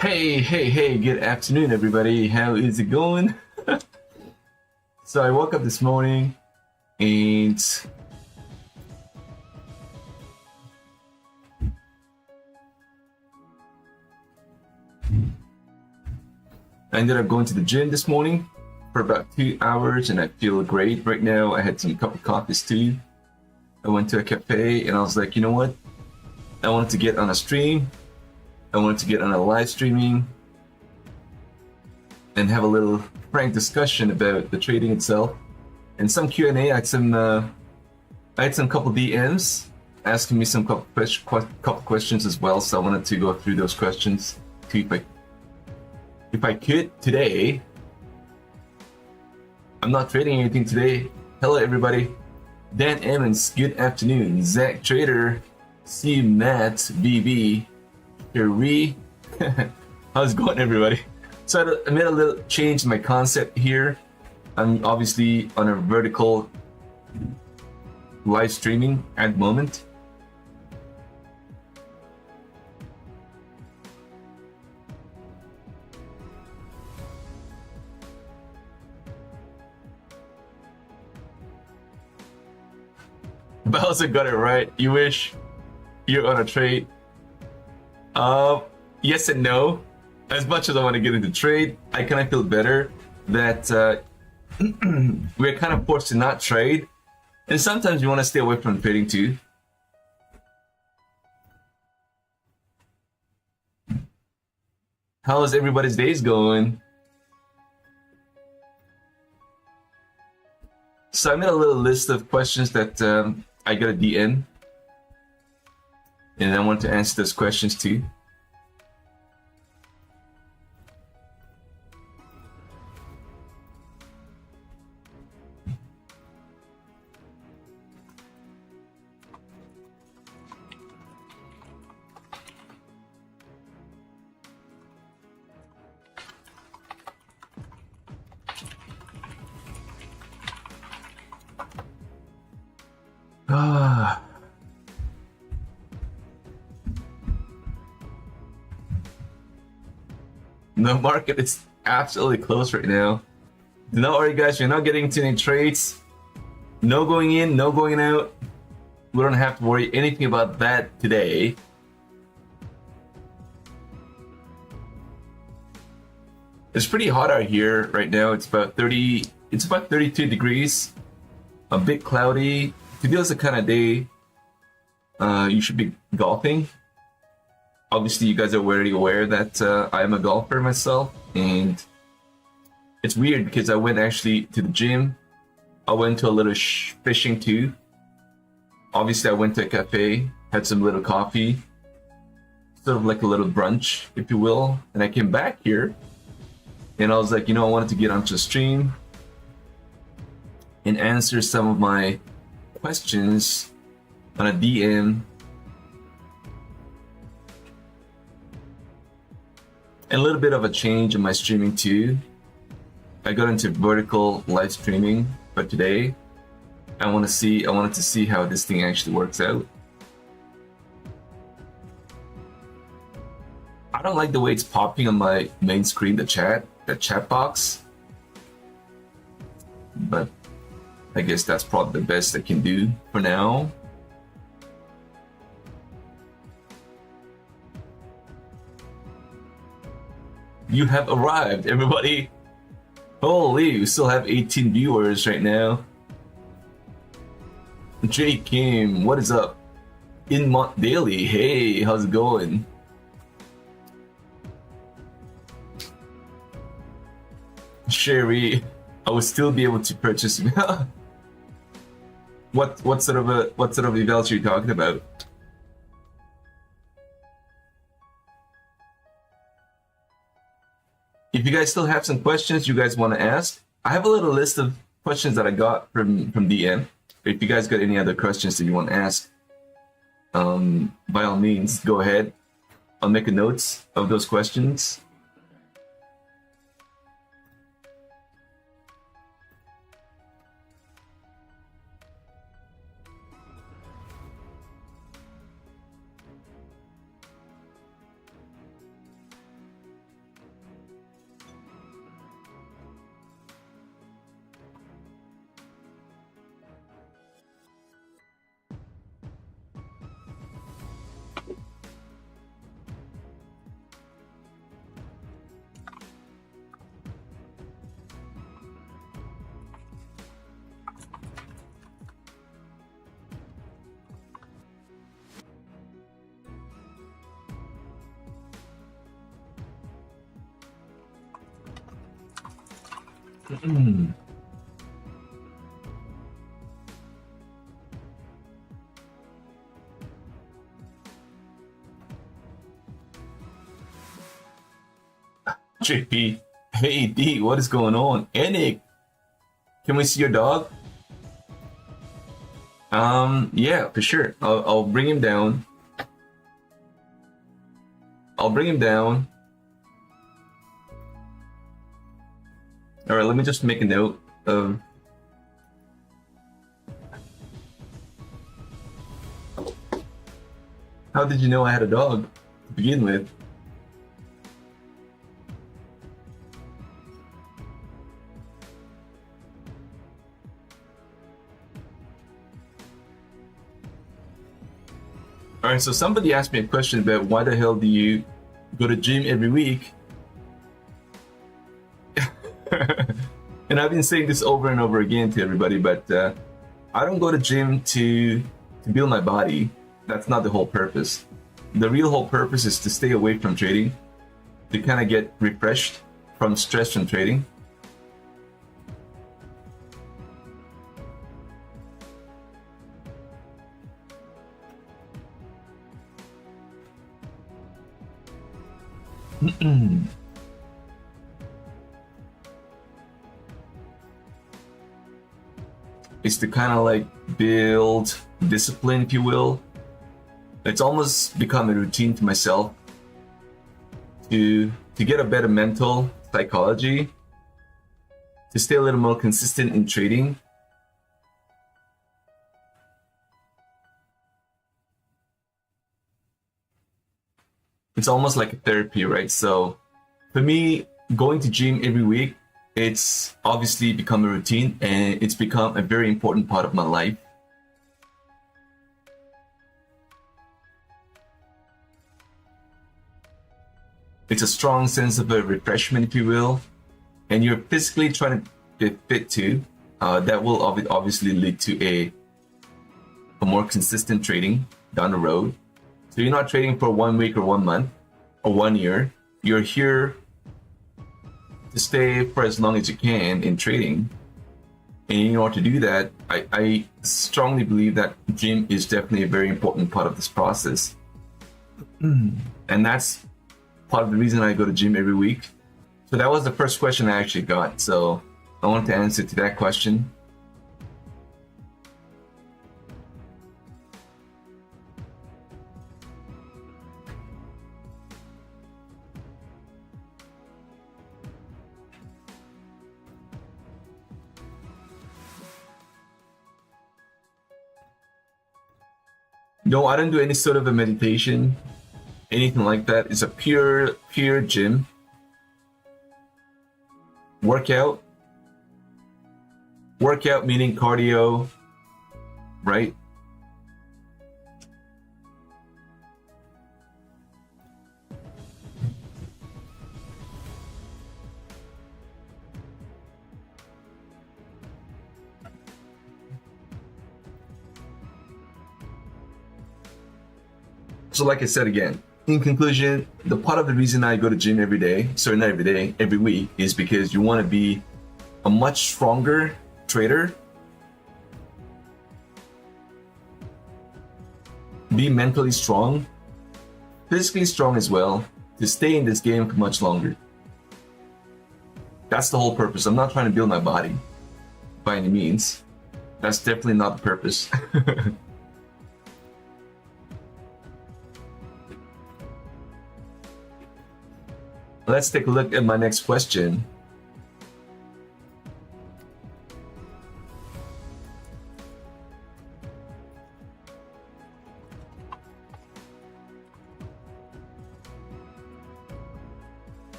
Hey, good afternoon, everybody. How is it going? So I woke up this morning and I ended up going to the gym this morning for about 2 hours and I feel great right now. I had some cup of coffees too. I went to a cafe and I was like, you know what? I wanted to get on a stream. I wanted to get on a live streaming and have a little frank discussion about the trading itself and some Q&A. I had some couple DMs asking me some couple questions as well, so I wanted to go through those questions to if I could today. I'm not trading anything today. Hello everybody. Dan Emmons, good afternoon. Zach Trader, C Matt BB. Here how's it going, everybody? So I made a little change in my concept here. I'm obviously on a vertical live streaming at the moment. Bowser got it right. You wish you're on a trade. Yes and no. As much as I want to get into trade, I kind of feel better that we're kind of forced to not trade. And sometimes you want to stay away from trading too. How's everybody's days going? So I made a little list of questions that I got a DM. And I want to answer those questions too. Ah. The market is absolutely closed right now. Do not worry, guys. You're not getting into any trades. No going in, no going out. We don't have to worry anything about that today. It's pretty hot out here right now. It's about 30. It's about 32 degrees. A bit cloudy. Today's the kind of day you should be golfing. Obviously, you guys are already aware that I am a golfer myself, and it's weird because I went actually to the gym. I went to a little fishing too. Obviously, I went to a cafe, had some little coffee, sort of like a little brunch, if you will. And I came back here, and I was like, I wanted to get onto the stream and answer some of my questions on a DM. And a little bit of a change in my streaming too. I got into vertical live streaming, but today I wanted to see how this thing actually works out. I don't like the way it's popping on my main screen, the chat box. But I guess that's probably the best I can do for now. You have arrived, everybody. Holy, we still have 18 viewers right now. Jay Kim, what is up? In Mont Daily, hey, how's it going? Sherry, I will still be able to purchase. What sort of evals are you talking about? If you guys still have some questions you guys want to ask, I have a little list of questions that I got from DM. If you guys got any other questions that you want to ask, by all means, go ahead. I'll make a notes of those questions. JP, hey D, what is going on? Anik, can we see your dog? Yeah, for sure. I'll bring him down. All right, let me just make a note of. How did you know I had a dog to begin with? All right, so somebody asked me a question about why the hell do you go to gym every week? And I've been saying this over and over again to everybody, but I don't go to gym to build my body. That's not the whole purpose. The real whole purpose is to stay away from trading, to kind of get refreshed from stress from trading. Is to kind of like build discipline, if you will. It's almost become a routine to myself to get a better mental psychology, to stay a little more consistent in trading. it's almost like a therapy, right? So for me, going to gym every week, it's obviously become a routine, and it's become a very important part of my life. It's a strong sense of a refreshment, if you will, and you're physically trying to get fit too. That will obviously lead to a more consistent trading down the road. So you're not trading for 1 week or 1 month or 1 year. You're here to stay for as long as you can in trading. And in order to do that, I strongly believe that gym is definitely a very important part of this process. And that's part of the reason I go to gym every week. So that was the first question I actually got. So I wanted to answer to that question. No, I don't do any sort of a meditation, anything like that. It's a pure gym workout. Workout meaning cardio, right? So like I said again, in conclusion, the part of the reason I go to gym every day, sorry, not every day, every week, is because you want to be a much stronger trader, be mentally strong, physically strong as well, to stay in this game for much longer. That's the whole purpose. I'm not trying to build my body by any means. That's definitely not the purpose. Let's take a look at my next question.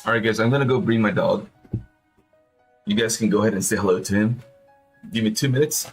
All right, guys, I'm gonna go bring my dog. You guys can go ahead and say hello to him. Give me 2 minutes.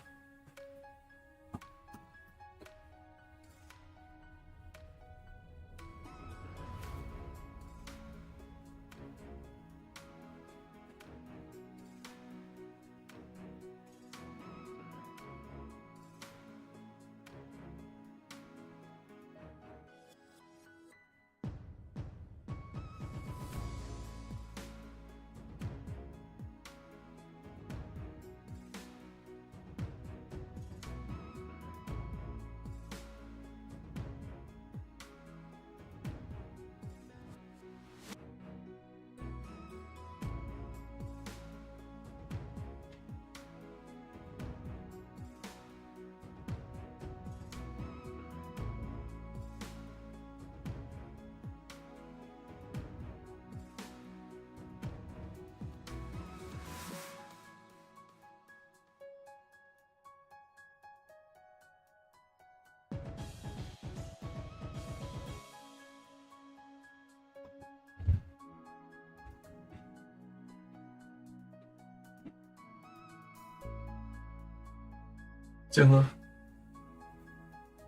Say hello.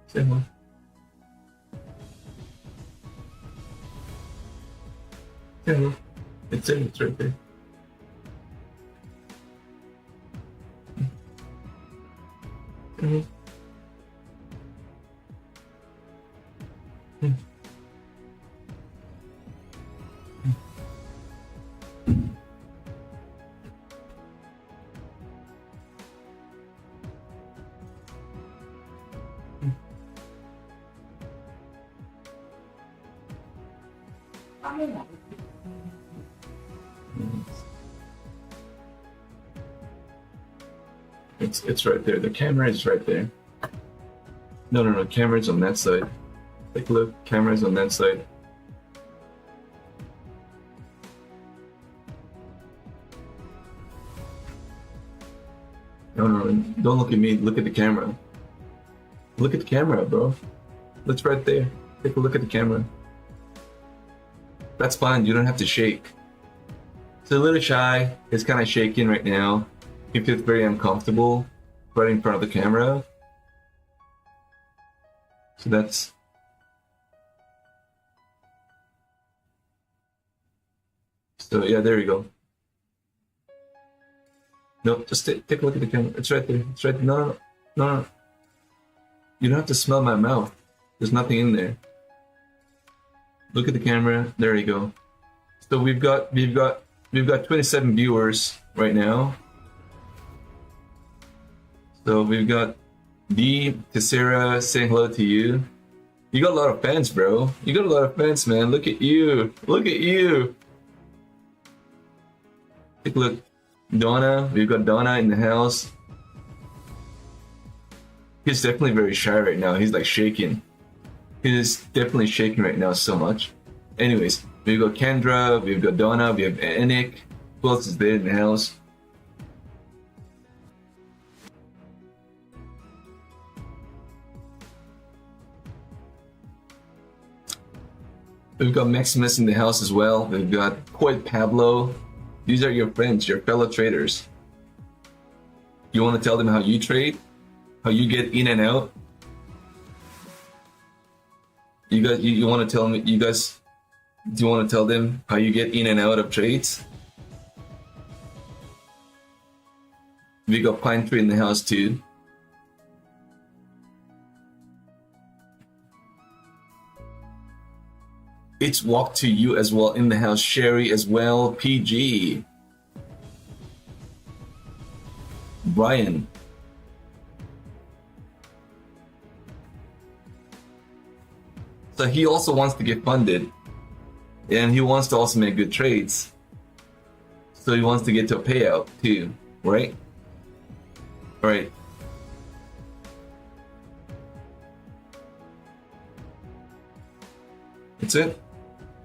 Say hello. Say hello. It's right there. Mm-hmm. It's right there. The camera is right there. No. Camera's on that side. Take a look. Camera's on that side. No. Don't look at me. Look at the camera. Look at the camera, bro. It's right there. Take a look at the camera. That's fine. You don't have to shake. It's a little shy. It's kind of shaking right now. He feels very uncomfortable right in front of the camera. So that's... So yeah, there you go. No, just take a look at the camera. It's right there. It's right there. No. You don't have to smell my mouth. There's nothing in there. Look at the camera. There you go. So we've got 27 viewers right now. So we've got D Tessera saying hello to you. You got a lot of fans, bro. You got a lot of fans, man. Look at you. Look at you. Take a look. Donna. We've got Donna in the house. He's definitely very shy right now. He's like shaking. He's definitely shaking right now so much. Anyways, we've got Kendra, we've got Donna, we have Anik. Who else is there in the house? We've got Maximus in the house as well. We've got Coit Pablo. These are your friends, your fellow traders. You want to tell them how you trade? How you get in and out? You want to tell me? You guys, do you want to tell them how you get in and out of trades? We got Pine Tree in the house too. It's walk to you as well in the house. Sherry as well. PG. Brian. So he also wants to get funded, and he wants to also make good trades. So he wants to get to a payout too, right? All right. That's it.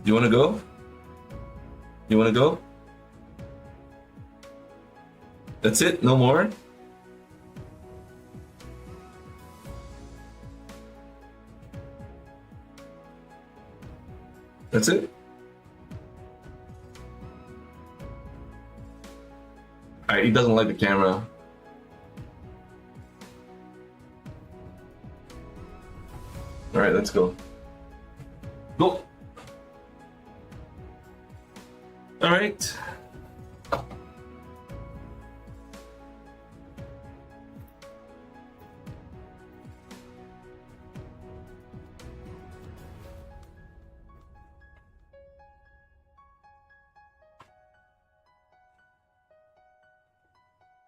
You want to go? You want to go? That's it? No more? That's it? Alright, he doesn't like the camera. Alright, let's go. Go! Alright.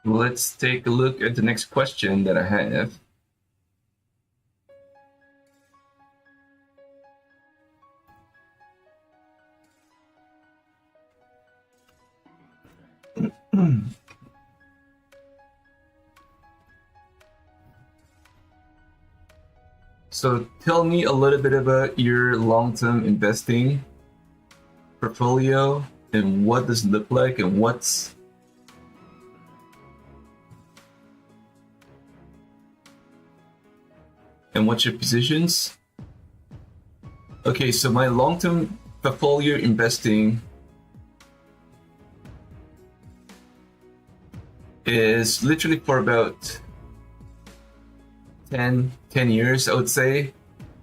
Let's take a look at the next question that I have. So tell me a little bit about your long-term investing portfolio and what does it look like and what's your positions. Okay, so my long-term portfolio investing is literally for about 10 years, I would say.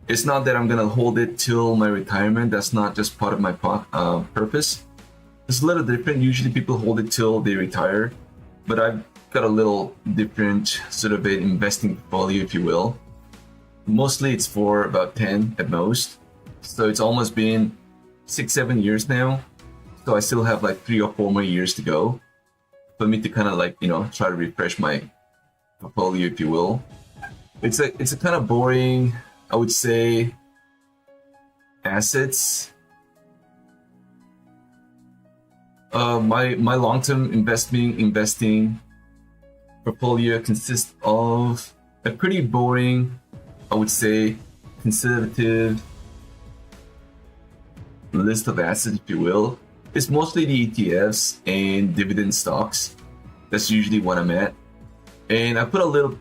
It's not that I'm gonna hold it till my retirement. That's not just part of my purpose. It's a little different. Usually people hold it till they retire, but I've got a little different sort of an investing portfolio, if you will. Mostly it's for about 10 at most. So it's almost been 6-7 years now. So I still have like 3 or 4 more years to go for me to kind of like, you know, try to refresh my portfolio, if you will. It's a kind of boring, I would say, assets. My long-term investing portfolio consists of a pretty boring, I would say, conservative list of assets, if you will. It's mostly the ETFs and dividend stocks. That's usually what I'm at. And I put a little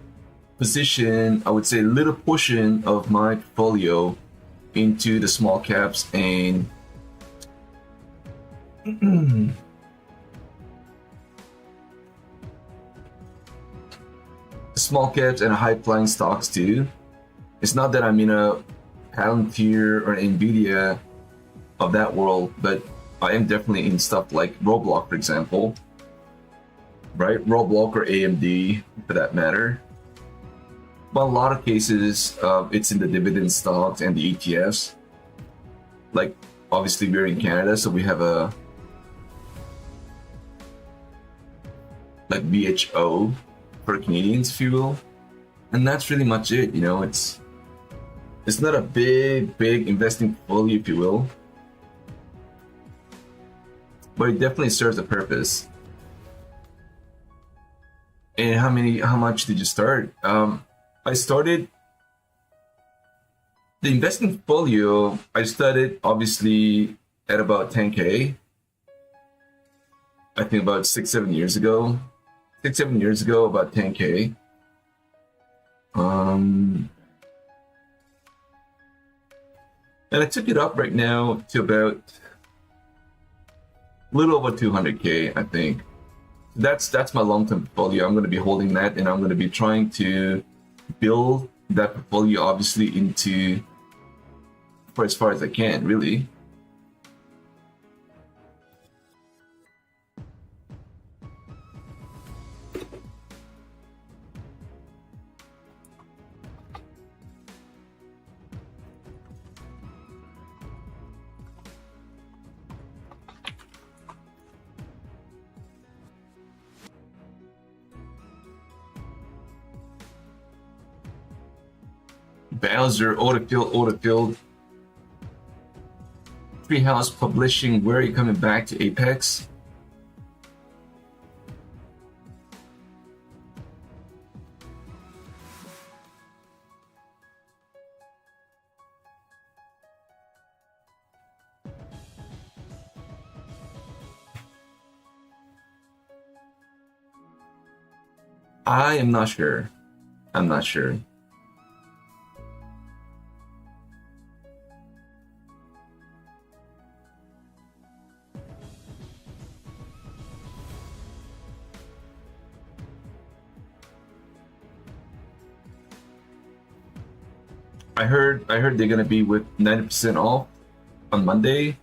position, I would say a little portion of my portfolio into the small caps and small caps and high flying stocks too. It's not that I'm in a Palantir or Nvidia of that world, but I am definitely in stuff like Roblox, for example, right? Roblox or AMD for that matter. But a lot of cases, it's in the dividend stocks and the ETFs. Like, obviously, we're in Canada, so we have a like VHO for Canadians, if you will, and that's really much it. You know, it's not a big investing portfolio, if you will, but it definitely serves a purpose. And how much did you start? I started the investing portfolio. I started obviously at about 10K. I think about 6-7 years ago. 6-7 years ago, about 10K. And I took it up right now to about a little over 200K, I think. That's my long-term portfolio. I'm going to be holding that, and I'm going to be trying to build that portfolio obviously into for as far as I can, really. Bowser, autofilled. Treehouse Publishing, where are you coming back to Apex? I am not sure. I'm not sure. I heard they're gonna be with 90% off on Monday.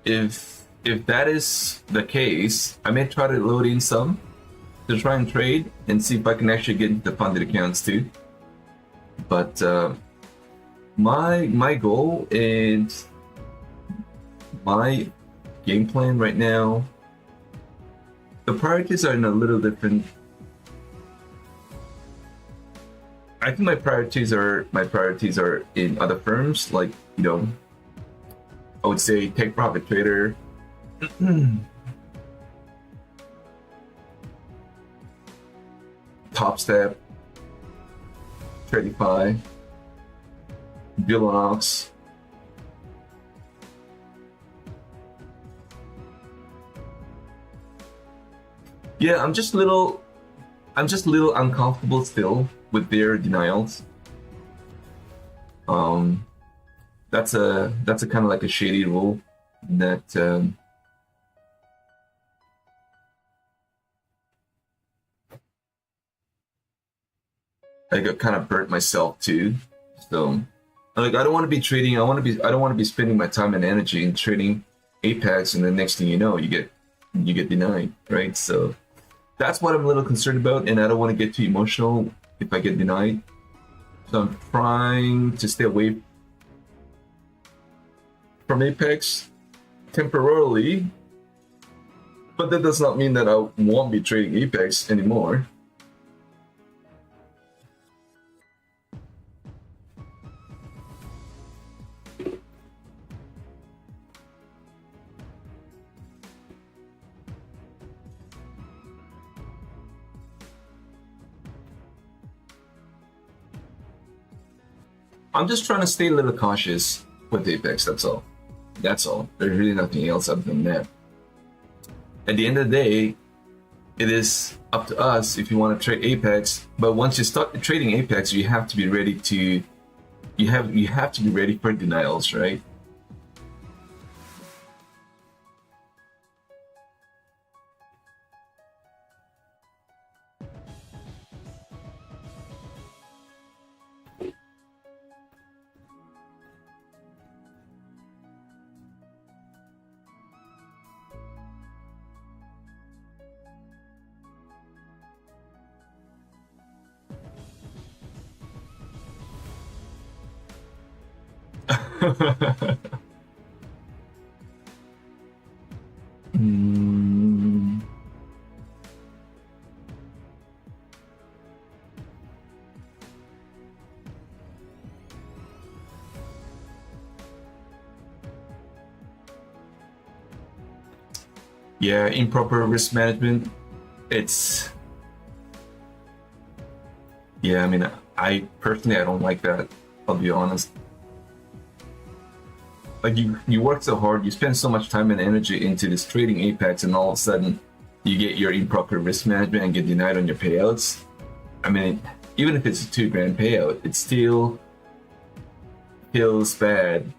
If that is the case, I may try to load in some to try and trade and see if I can actually get into the funded accounts too. But my goal and my game plan right now, the priorities are in a little different. I think my priorities are in other firms, like, you know, I would say Take Profit Trader, Top Step, Tradify, Billanox. Yeah, I'm just a little uncomfortable still with their denials. That's a kind of like a shady rule that I got kind of burnt myself too. So, like, I don't want to be trading. I don't want to be spending my time and energy in trading Apex, and the next thing you know, you get denied, right? So that's what I'm a little concerned about, and I don't want to get too emotional if I get denied. So I'm trying to stay away from Apex temporarily, but that does not mean that I won't be trading Apex anymore. I'm just trying to stay a little cautious with Apex. That's all. That's all. There's really nothing else other than that. At the end of the day, it is up to us if you want to trade Apex. But once you start trading Apex, you have to be ready to you have to be ready for denials, right? Hmm. Yeah, improper risk management. It's yeah. I mean, I personally I don't like that. I'll be honest. Like you work so hard, you spend so much time and energy into this trading Apex, and all of a sudden you get your improper risk management and get denied on your payouts. I mean, even if it's a $2,000 payout, it still feels bad.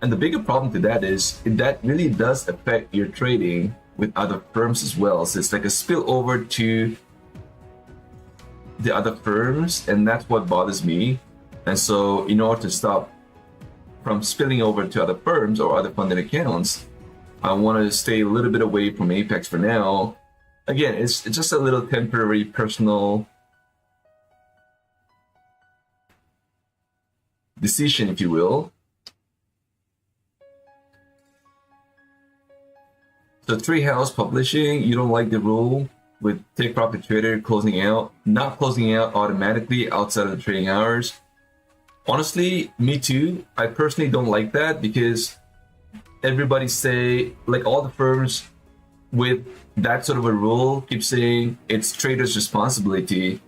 And the bigger problem to that is that really does affect your trading with other firms as well. So it's like a spillover to the other firms, and that's what bothers me. And so in order to stop from spilling over to other firms or other funded accounts, I want to stay a little bit away from Apex for now. Again, it's just a little temporary personal decision, if you will. So Treehouse Publishing, you don't like the rule with Take Profit Trader closing out, not closing out automatically outside of the trading hours. Honestly, me too. I personally don't like that because everybody say, like all the firms with that sort of a rule keep saying it's traders' responsibility.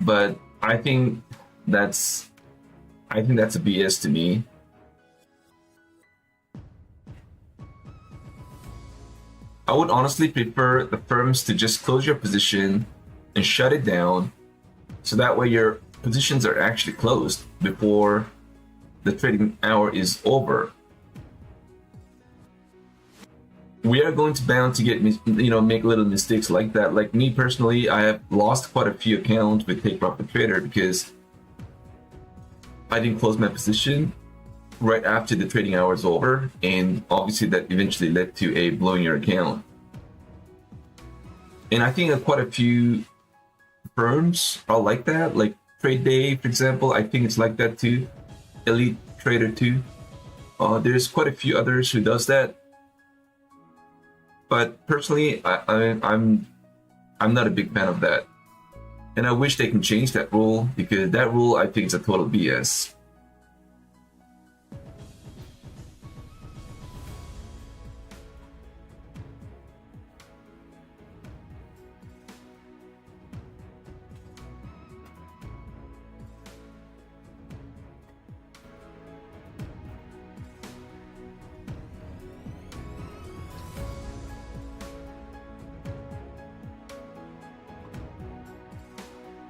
But I think that's a BS to me. I would honestly prefer the firms to just close your position and shut it down, so that way your positions are actually closed before the trading hour is over. We are going to bound to get make little mistakes like that. Like me personally, I have lost quite a few accounts with Take Profit Trader because I didn't close my position right after the trading hour is over, and obviously that eventually led to a blowing your account. And I think that quite a few firms are like that, like Trade Day, for example. I think it's like that too. Elite Trader too. There's quite a few others who does that. But personally, I'm not a big fan of that, and I wish they can change that rule because that rule I think is a total BS.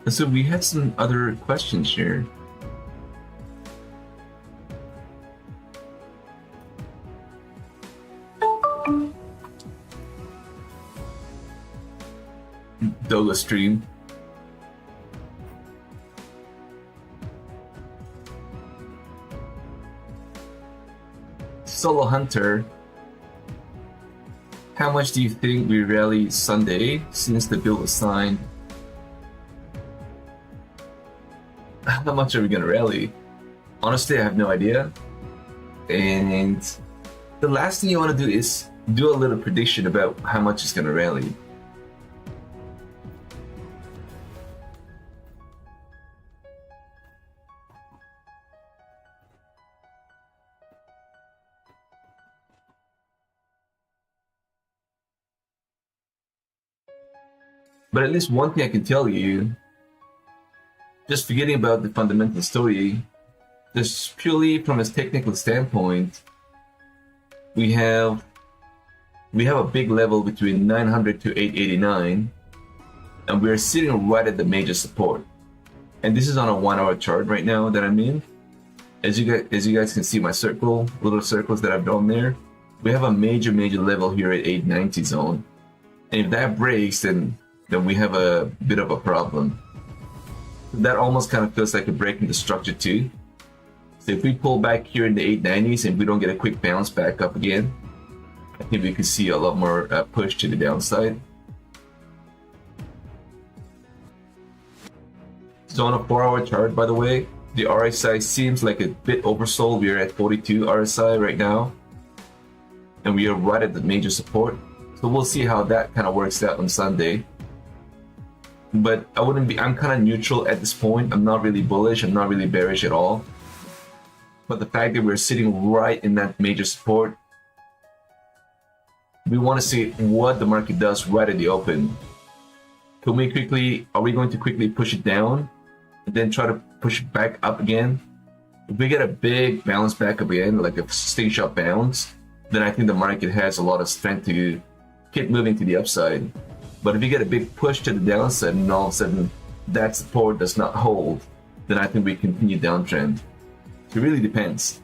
And so we had some other questions here. Dola stream. Solo Hunter. How much do you think we rally Sunday since the bill was signed? How much are we gonna rally? Honestly, I have no idea. And the last thing you want to do is do a little prediction about how much it's gonna rally. But at least one thing I can tell you just forgetting about the fundamental story, just purely from a technical standpoint, we have a big level between 900 to 889, and we're sitting right at the major support. And this is on a 1 hour chart right now that I'm in. As you guys can see my little circles that I've drawn there, we have a major level here at 890 zone. And if that breaks, then we have a bit of a problem. That almost kind of feels like a break in the structure too. So if we pull back here in the 890s and we don't get a quick bounce back up again, I think we could see a lot more push to the downside. So on a 4 hour chart, by the way, the RSI seems like a bit oversold. We are at 42 RSI right now, and we are right at the major support. So we'll see how that kind of works out on Sunday. But I'm kind of neutral at this point. I'm not really bullish, I'm not really bearish at all. But the fact that we're sitting right in that major support, we want to see what the market does right at the open. Are we going to quickly push it down and then try to push it back up again? If we get a big bounce back up again, like a slingshot bounce, then I think the market has a lot of strength to keep moving to the upside. But if you get a big push to the downside and all of a sudden that support does not hold, then I think we continue downtrend. It really depends.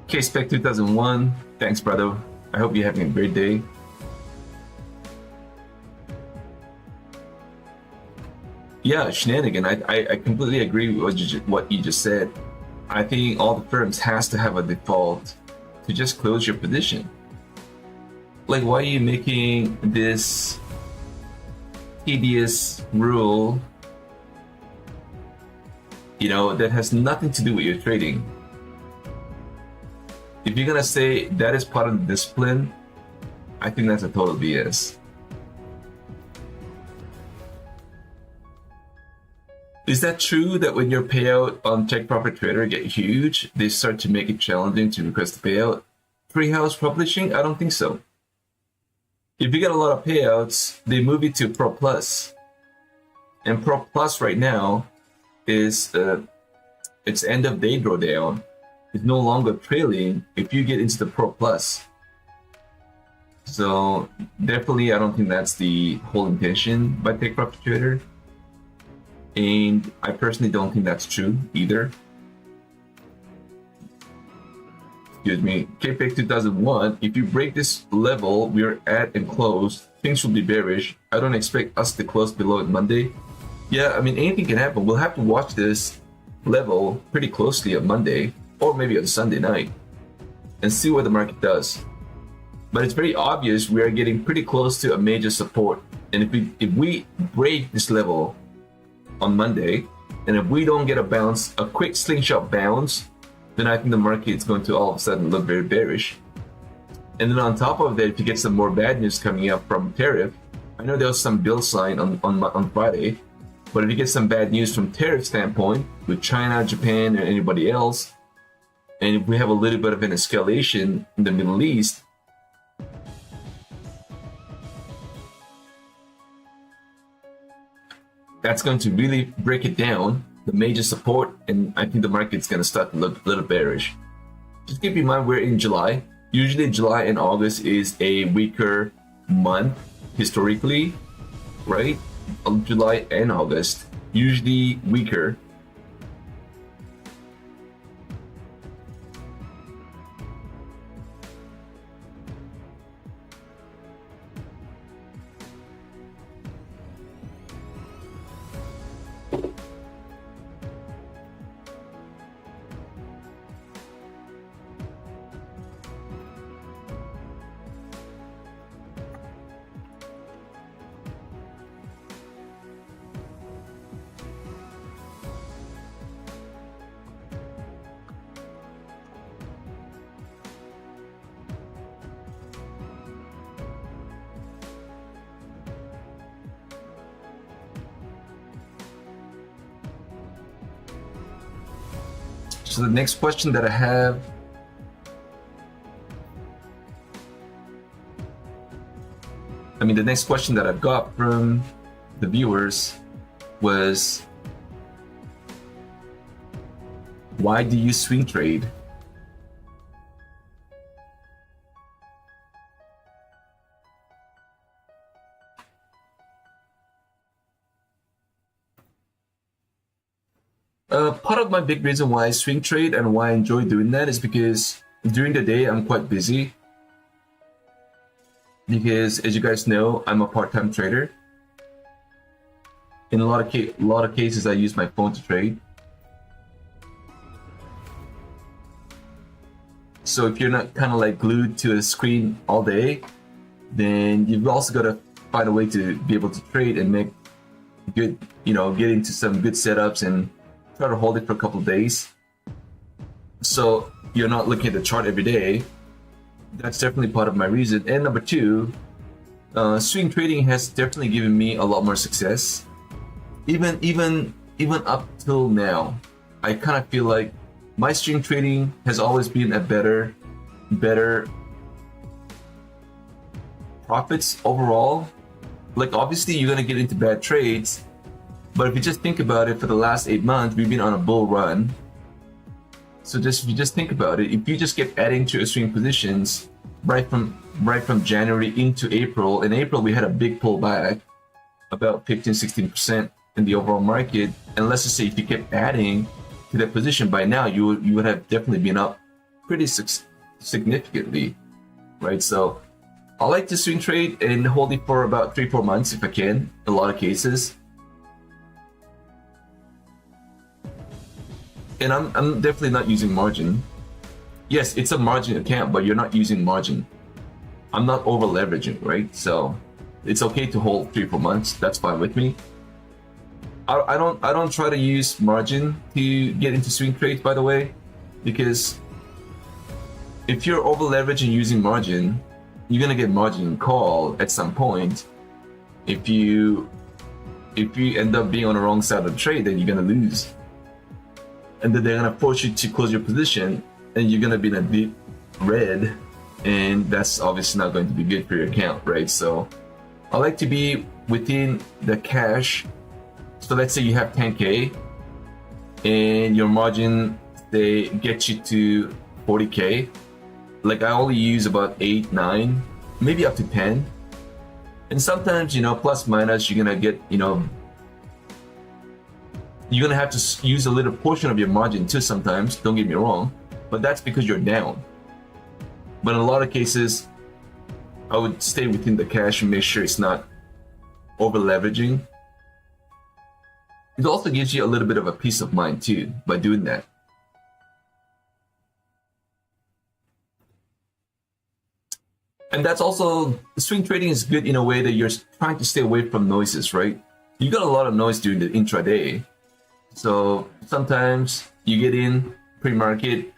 K-Spec 2001, thanks brother. I hope you're having a great day. Yeah, shenanigan. I completely agree with what you just said. I think all the firms has to have a default to just close your position. Like, why are you making this tedious rule, that has nothing to do with your trading? If you're gonna say that is part of the discipline, I think that's a total BS. Is that true that when your payout on Tech Profit Trader get huge, they start to make it challenging to request the payout? Freehouse Publishing? I don't think so. If you get a lot of payouts, they move it to Pro Plus. And Pro Plus right now is its end of day drawdown. It's no longer trailing if you get into the Pro Plus. So definitely I don't think that's the whole intention by Tech Profit Trader. And I personally don't think that's true either. Excuse me, KPEG 2001, if you break this level we're at and close, things will be bearish. I don't expect us to close below it Monday. Yeah, I mean, anything can happen. We'll have to watch this level pretty closely on Monday or maybe on Sunday night and see what the market does. But it's very obvious we are getting pretty close to a major support. And if we break this level on Monday, and if we don't get a quick slingshot bounce, then I think the market is going to all of a sudden look very bearish. And then on top of that, if you get some more bad news coming up from tariff, I know there was some bill sign on Friday, but if you get some bad news from tariff standpoint with China, Japan, or anybody else, and if we have a little bit of an escalation in the Middle East, that's going to really break it down, the major support, and I think the market's going to start to look a little bearish. Just keep in mind we're in July. Usually July and August is a weaker month historically, right? July and August, usually weaker. So the next question that I have, the next question that I've got from the viewers was, why do you swing trade? Part of my big reason why I swing trade and why I enjoy doing that is because during the day I'm quite busy. Because as you guys know, I'm a part-time trader. In a lot of cases, I use my phone to trade. So if you're not kind of like glued to a screen all day, then you've also got to find a way to be able to trade and make good, get into some good setups and try to hold it for a couple of days. So you're not looking at the chart every day. That's definitely part of my reason. And number two, swing trading has definitely given me a lot more success. Even up till now, I kind of feel like my swing trading has always been a better profits overall. Like obviously you're gonna get into bad trades, but if you just think about it, for the last 8 months we've been on a bull run. So if you just think about it, if you just get adding to your swing positions right from January into April. In April we had a big pullback, about 15-16% in the overall market, and let's just say if you kept adding to that position, by now you would have definitely been up pretty significantly, right? So I like to swing trade and hold it for about 3-4 months if I can, in a lot of cases. And I'm definitely not using margin. Yes, it's a margin account, but you're not using margin. I'm not over leveraging, right? So it's okay to hold 3-4 months. That's fine with me. I don't try to use margin to get into swing trades, by the way, because if you're over leveraging using margin, you're gonna get margin call at some point. If you end up being on the wrong side of the trade, then you're gonna lose. And then they're gonna force you to close your position, and you're gonna be in a deep red, and that's obviously not going to be good for your account, right? So I like to be within the cash. So let's say you have 10K and your margin, they get you to 40K. Like I only use about 8, 9, maybe up to 10. And sometimes, plus minus, you're gonna get, you're gonna have to use a little portion of your margin too sometimes, don't get me wrong, but that's because you're down. But in a lot of cases, I would stay within the cash and make sure it's not over leveraging. It also gives you a little bit of a peace of mind too by doing that. And that's also, swing trading is good in a way that you're trying to stay away from noises, right? You got a lot of noise during the intraday. So sometimes you get in pre-market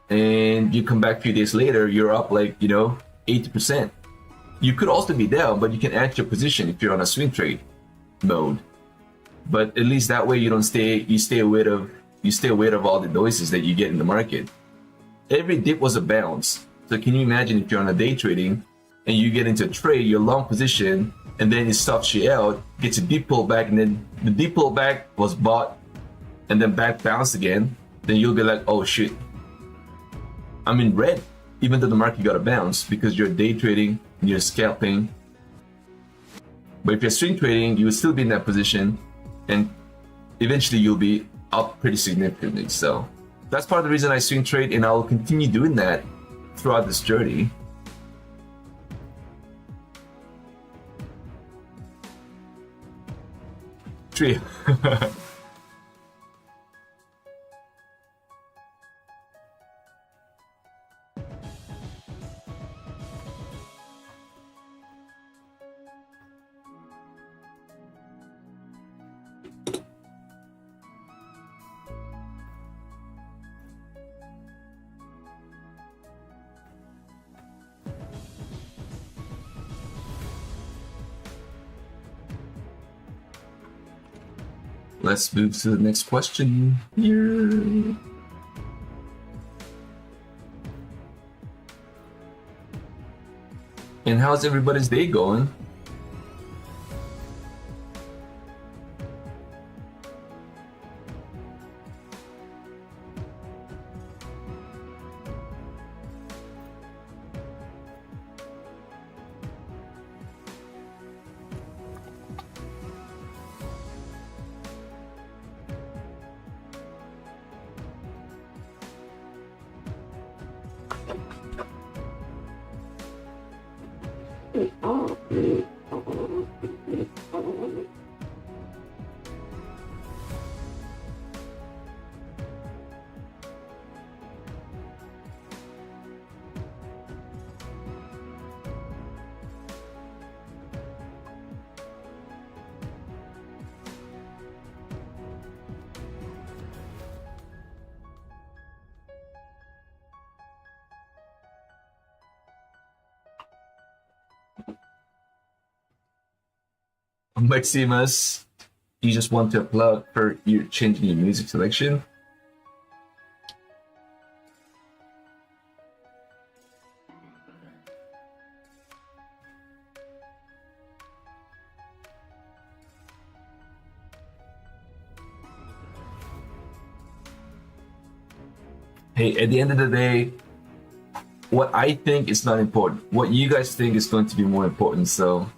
and you come back a few days later, you're up like, 80%. You could also be down, but you can add your position if you're on a swing trade mode. But at least that way you stay aware of all the noises that you get in the market. Every dip was a bounce. So can you imagine if you're on a day trading and you get into a trade, your long position, and then it stops you out, gets a deep pullback, and then the deep pullback was bought and then back bounced again, then you'll be like, oh shit, I'm in red, even though the market got a bounce, because you're day trading and you're scalping. But if you're swing trading, you will still be in that position, and eventually you'll be up pretty significantly. So that's part of the reason I swing trade, and I'll continue doing that throughout this journey. Tree. Let's move to the next question here. And how's everybody's day going? Maximus, you just want to upload for you changing your music selection? Hey, at the end of the day, what I think is not important. What you guys think is going to be more important, so...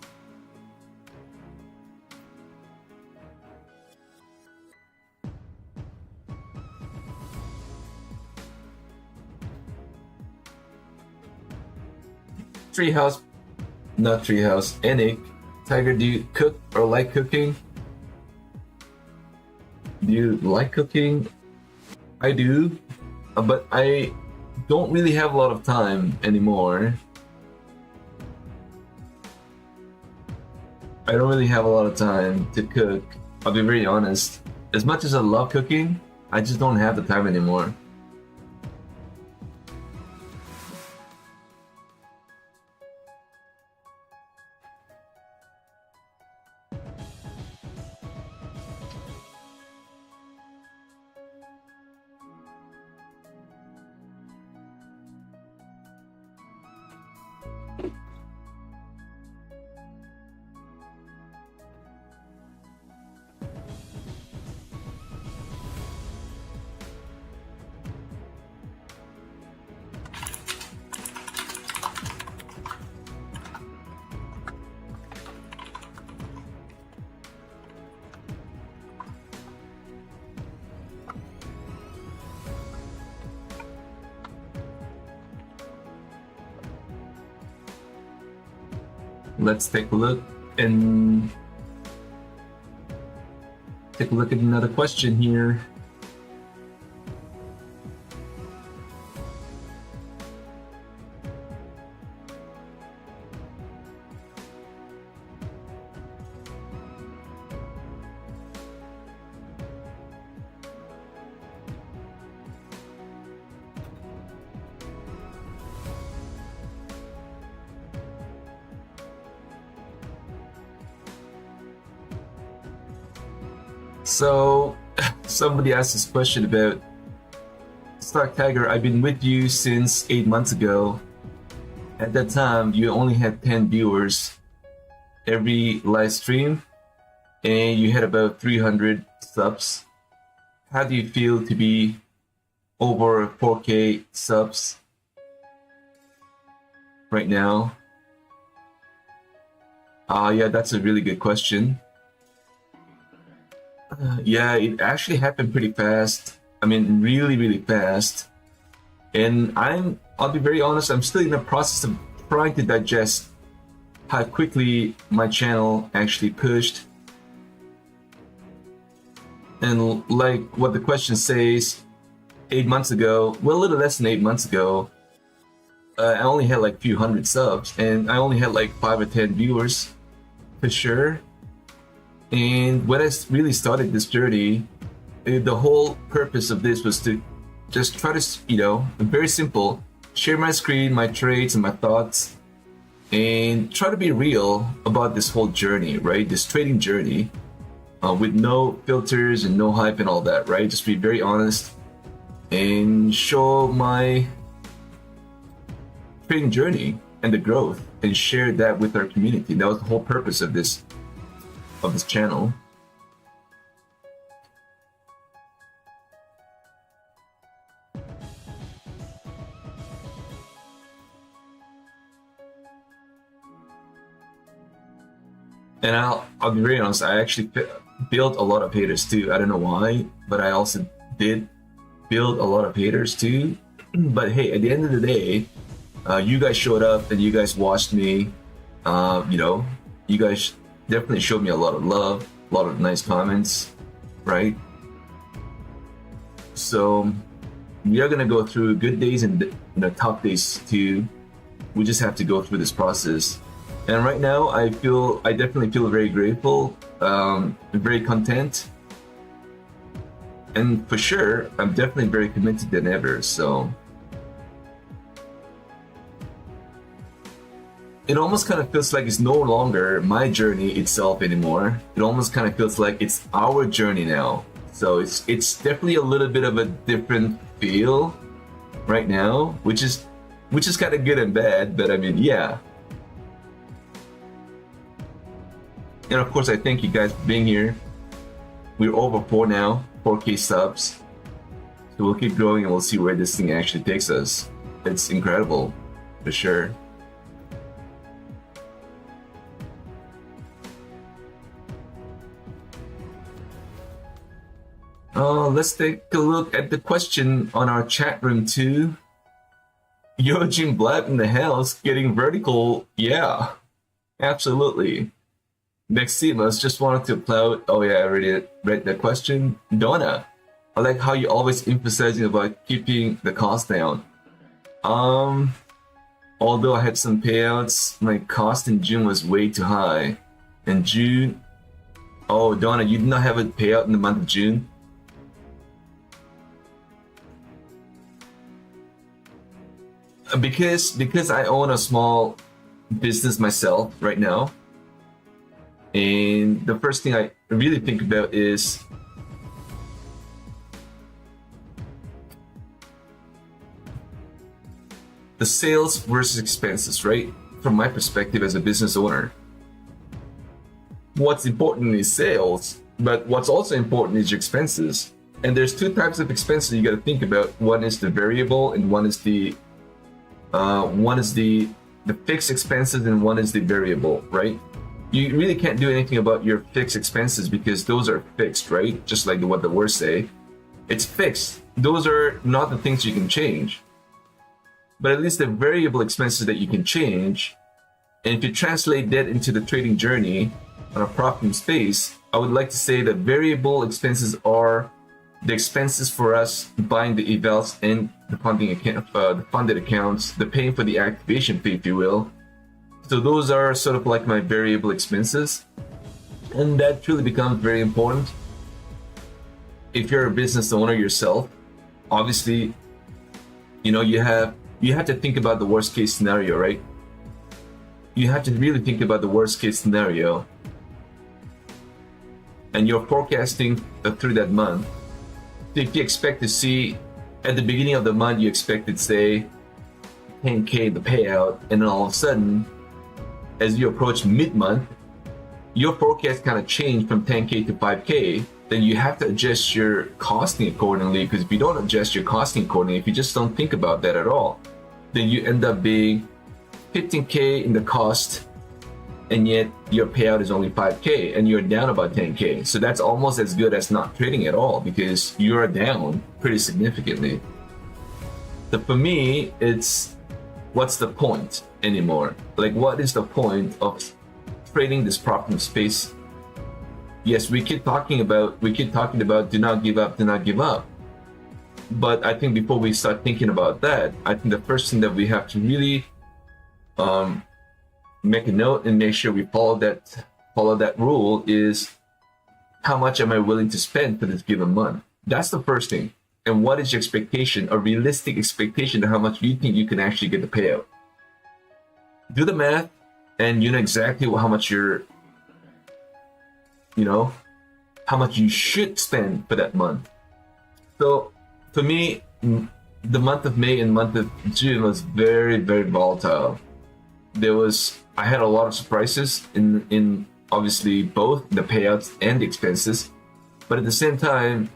Treehouse, not Treehouse, Enik, Tiger, do you cook or like cooking? Do you like cooking? I do, but I don't really have a lot of time anymore. I don't really have a lot of time to cook. I'll be very honest. As much as I love cooking, I just don't have the time anymore. Let's take a look and take a look at another question here. So, somebody asked this question about Stark Tiger. I've been with you since 8 months ago. At that time, you only had 10 viewers every live stream, and you had about 300 subs. How do you feel to be over 4K subs right now? Yeah, that's a really good question. Yeah, it actually happened pretty fast. I mean, really fast. And I'll be very honest, I'm still in the process of trying to digest how quickly my channel actually pushed. And like what the question says, 8 months ago, well, a little less than 8 months ago, I only had like a few hundred subs, and I only had like 5 or 10 viewers, for sure. And when I really started this journey, the whole purpose of this was to just try to, very simple, share my screen, my trades, and my thoughts, and try to be real about this whole journey, right? This trading journey, with no filters and no hype and all that, right? Just be very honest and show my trading journey. and the growth and share that with our community. That was the whole purpose of this channel. And I'll be very honest, I actually built a lot of haters too. I don't know why, but I also did build a lot of haters too. But hey, at the end of the day, you guys showed up and you guys watched me. You know, you guys definitely showed me a lot of love, a lot of nice comments, right? So we are gonna go through good days and tough days too. We just have to go through this process. And right now, I definitely feel very grateful, very content, and for sure, I'm definitely very committed than ever. So it almost kind of feels like it's no longer my journey itself anymore. It almost kind of feels like it's our journey now. So it's definitely a little bit of a different feel right now, which is kind of good and bad. But I mean, yeah. And of course, I thank you guys for being here. We're over 4K subs. So we'll keep growing and we'll see where this thing actually takes us. It's incredible, for sure. Let's take a look at the question on our chat room too. Yojin Black in the house getting vertical. Yeah, absolutely. Maximus just wanted to applaud. Oh yeah, I already read the question. Donna, I like how you always emphasizing about keeping the cost down. Although I had some payouts, my cost in June was way too high. In June, oh Donna, you did not have a payout in the month of June? Because I own a small business myself right now. And the first thing I really think about is the sales versus expenses, right? From my perspective as a business owner. What's important is sales, but what's also important is your expenses. And there's two types of expenses you got to think about. One is the variable and one is the fixed expenses and one is the variable, right? You really can't do anything about your fixed expenses because those are fixed, right? Just like what the words say. It's fixed. Those are not the things you can change. But at least the variable expenses that you can change, and if you translate that into the trading journey on a problem space, I would like to say that variable expenses are the expenses for us buying the evals and the funded accounts, the paying for the activation fee, if you will. So those are sort of like my variable expenses, and that truly becomes very important. If you're a business owner yourself, obviously, you have to think about the worst case scenario, right? You have to really think about the worst case scenario, and you're forecasting through that month. If you expect to see at the beginning of the month, you expected say 10K the payout, and then all of a sudden, as you approach mid-month, your forecast kind of changed from 10K to 5K, then you have to adjust your costing accordingly, because if you don't adjust your costing accordingly, if you just don't think about that at all, then you end up being 15K in the cost, and yet your payout is only 5K and you're down about 10K. So that's almost as good as not trading at all because you're down pretty significantly. So for me, it's what's the point anymore? Like, what is the point of trading this problem space? Yes, we keep talking about do not give up. But I think before we start thinking about that, I think the first thing that we have to really make a note and make sure we follow that rule is, how much am I willing to spend for this given month? That's the first thing. And what is your expectation, a realistic expectation of how much you think you can actually get the payout? Do the math, and you know exactly how much how much you should spend for that month. So for me, the month of May and month of June was very, very volatile. I had a lot of surprises in obviously both the payouts and the expenses, but at the same time,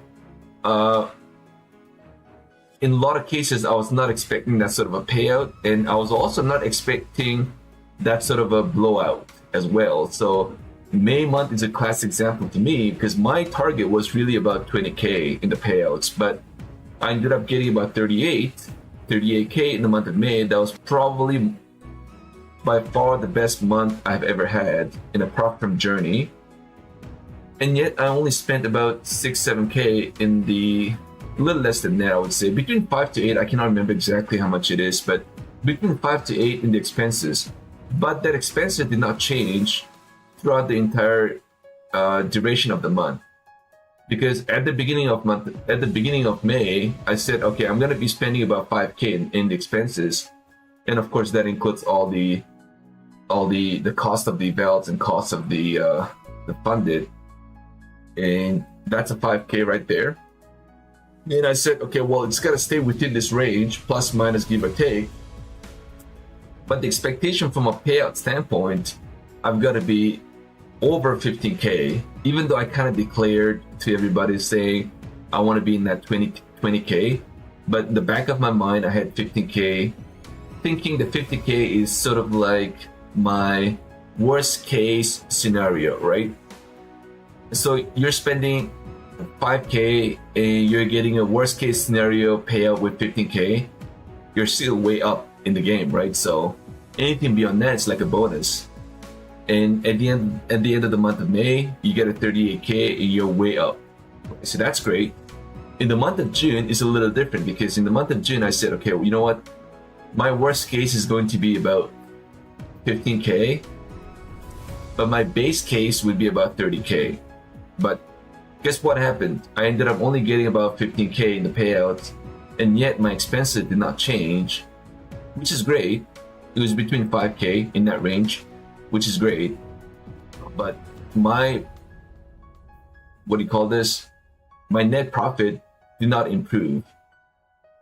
in a lot of cases, I was not expecting that sort of a payout, and I was also not expecting that sort of a blowout as well. So May month is a classic example to me because my target was really about 20K in the payouts, but I ended up getting about 38K in the month of May. That was probably by far the best month I've ever had in a prop firm journey. And yet I only spent about 6-7K in a little less than that, I would say. Between 5 to 8, I cannot remember exactly how much it is, but between 5 to 8 in the expenses. But that expenses did not change throughout the entire duration of the month. Because at the beginning of May, I said, okay, I'm gonna be spending about 5K in the expenses. And of course that includes all the cost of the belts and cost of the funded. And that's a 5K right there. And I said, okay, well, it's got to stay within this range, plus minus, give or take. But the expectation from a payout standpoint, I've got to be over 15K, even though I kind of declared to everybody saying I want to be in that 20K. But in the back of my mind, I had 15K, thinking the 50K is sort of like my worst case scenario, right? So you're spending 5K and you're getting a worst case scenario payout with 15K, you're still way up in the game, right? So anything beyond that is like a bonus. And at the end of the month of May, you get a 38K and you're way up. So that's great. In the month of June is a little different because in the month of June I said, okay, well, you know what? My worst case is going to be about 15K, but my base case would be about 30K. But guess what happened? I ended up only getting about 15K in the payouts, and yet my expenses did not change, which is great. It was between 5K in that range, which is great. But my net profit did not improve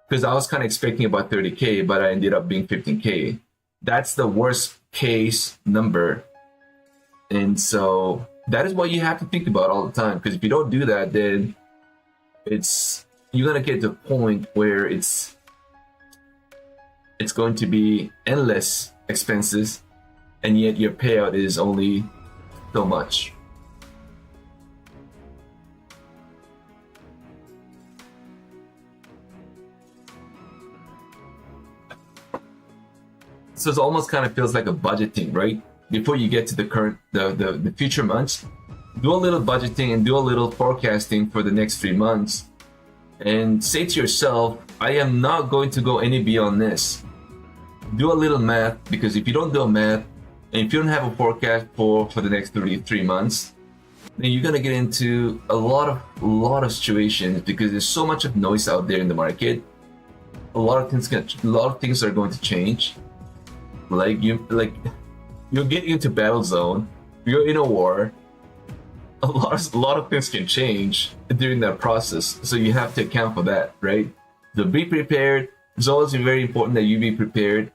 because I was kind of expecting about 30K, but I ended up being 15K. That's the worst case number. And so that is what you have to think about all the time, because if you don't do that, then you're gonna get to a point where it's going to be endless expenses, and yet your payout is only so much. So it almost kind of feels like a budgeting, right? Before you get to the future months, do a little budgeting and do a little forecasting for the next 3 months, and say to yourself, I am not going to go any beyond this. Do a little math, because if you don't do a math and if you don't have a forecast for the next 33 months, then you're gonna get into a lot of situations, because there's so much of noise out there in the market. A lot of things are going to change. You're getting into battle zone. You're in a war. A lot of things can change during that process, so you have to account for that, right? So be prepared. It's always very important that you be prepared.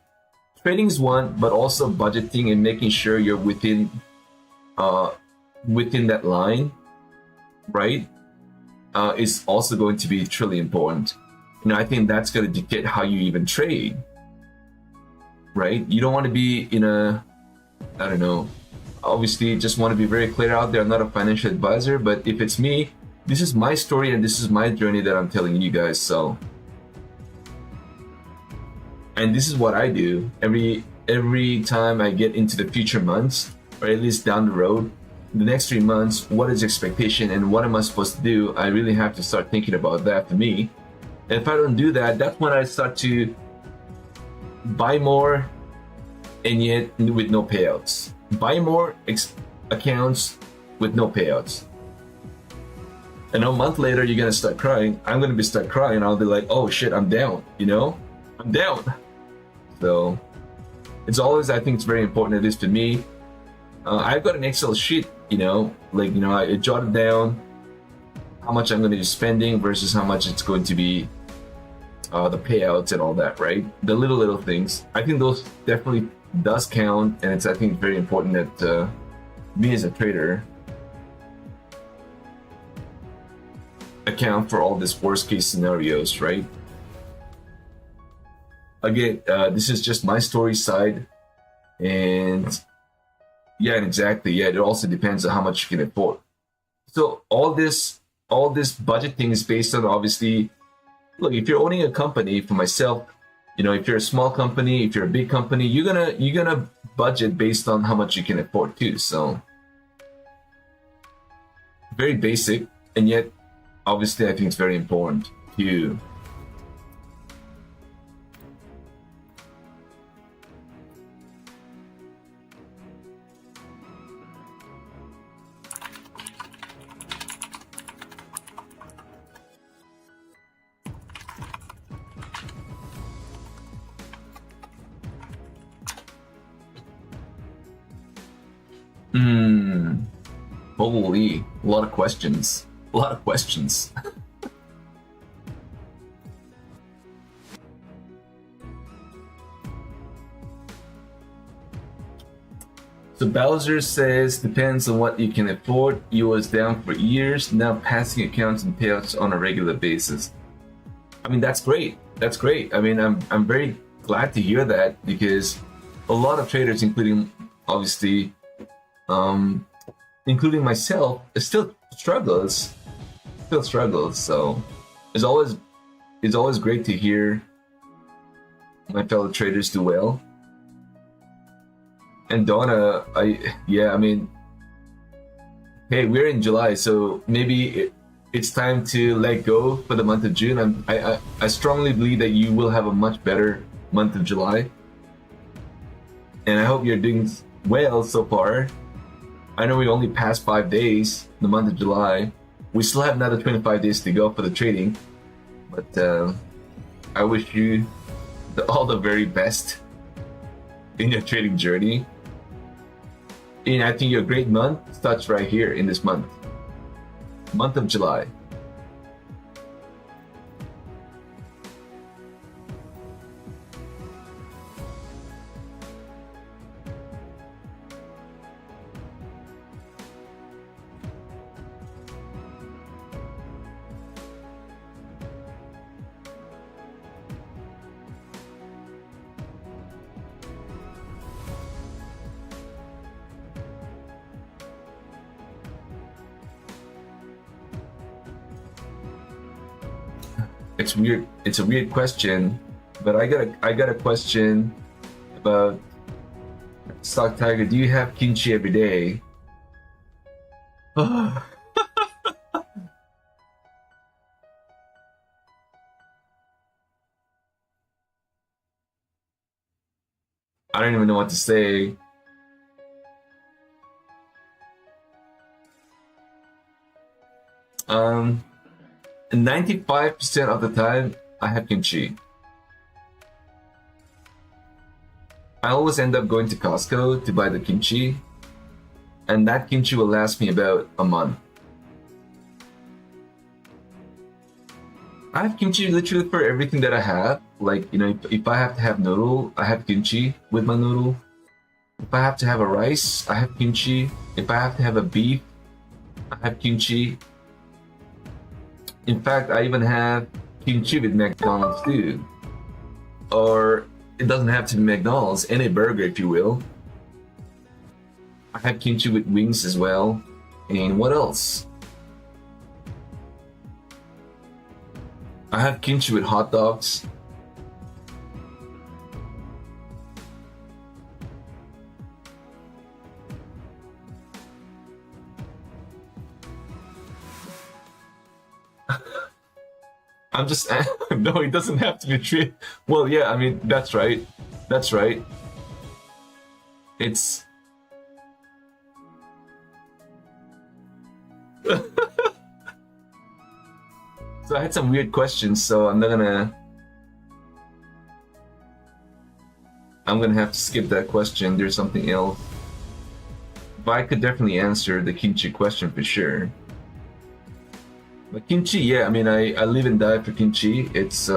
Trading is one, but also budgeting and making sure you're within that line, right? Is also going to be truly important. I think that's going to dictate how you even trade, right? You don't want to be in obviously just want to be very clear out there. I'm not a financial advisor, but if it's me, this is my story and this is my journey that I'm telling you guys. So, and this is what I do every time I get into the future months, or at least down the road, the next 3 months, what is expectation and what am I supposed to do? I really have to start thinking about that for me. And if I don't do that, that's when I start to buy more and yet with no payouts. Buy more accounts with no payouts. And a month later, you're gonna start crying. I'm gonna start crying. I'll be like, oh shit, I'm down. I'm down. So it's always, I think it's very important, at least for me. I've got an Excel sheet, I jotted down how much I'm going to be spending versus how much it's going to be the payouts and all that, right? The little things. I think those definitely does count, and I think very important that me as a trader account for all these worst case scenarios, right? Again, this is just my story side, and yeah, exactly. Yeah, it also depends on how much you can afford. So all this budgeting is based on, obviously, look, if you're owning a company, for myself, you know, if you're a small company, if you're a big company, you're gonna budget based on how much you can afford too. So very basic, and yet obviously I think it's very important to holy, a lot of questions. A lot of questions. So Bowser says, depends on what you can afford. You was down for years, now passing accounts and payouts on a regular basis. I mean, that's great. That's great. I mean, I'm very glad to hear that, because a lot of traders, including obviously, including myself, still struggles. So it's always great to hear my fellow traders do well. And Donna, I mean, hey, we're in July, so maybe it's time to let go for the month of June. I strongly believe that you will have a much better month of July, and I hope you're doing well so far. I know we only passed 5 days, the month of July. We still have another 25 days to go for the trading, but I wish you all the very best in your trading journey. And I think your great month starts right here in this month of July. It's weird. It's a weird question, but I got a question about Stock Tiger. Do you have kimchi every day? I don't even know what to say. Um, 95% of the time, I have kimchi. I always end up going to Costco to buy the kimchi, and that kimchi will last me about a month. I have kimchi literally for everything that I have. Like, you know, if I have to have noodle, I have kimchi with my noodle. If I have to have a rice, I have kimchi. If I have to have a beef, I have kimchi. In fact, I even have kimchi with McDonald's too. Or it doesn't have to be McDonald's, any burger if you will. I have kimchi with wings as well. And what else? I have kimchi with hot dogs. I'm just no, it doesn't have to be true. Well, yeah, I mean that's right. That's right. It's so I had some weird questions, so I'm gonna have to skip that question. There's something else. But I could definitely answer the kimchi question for sure. But kimchi, yeah, I mean, I live and die for kimchi. It's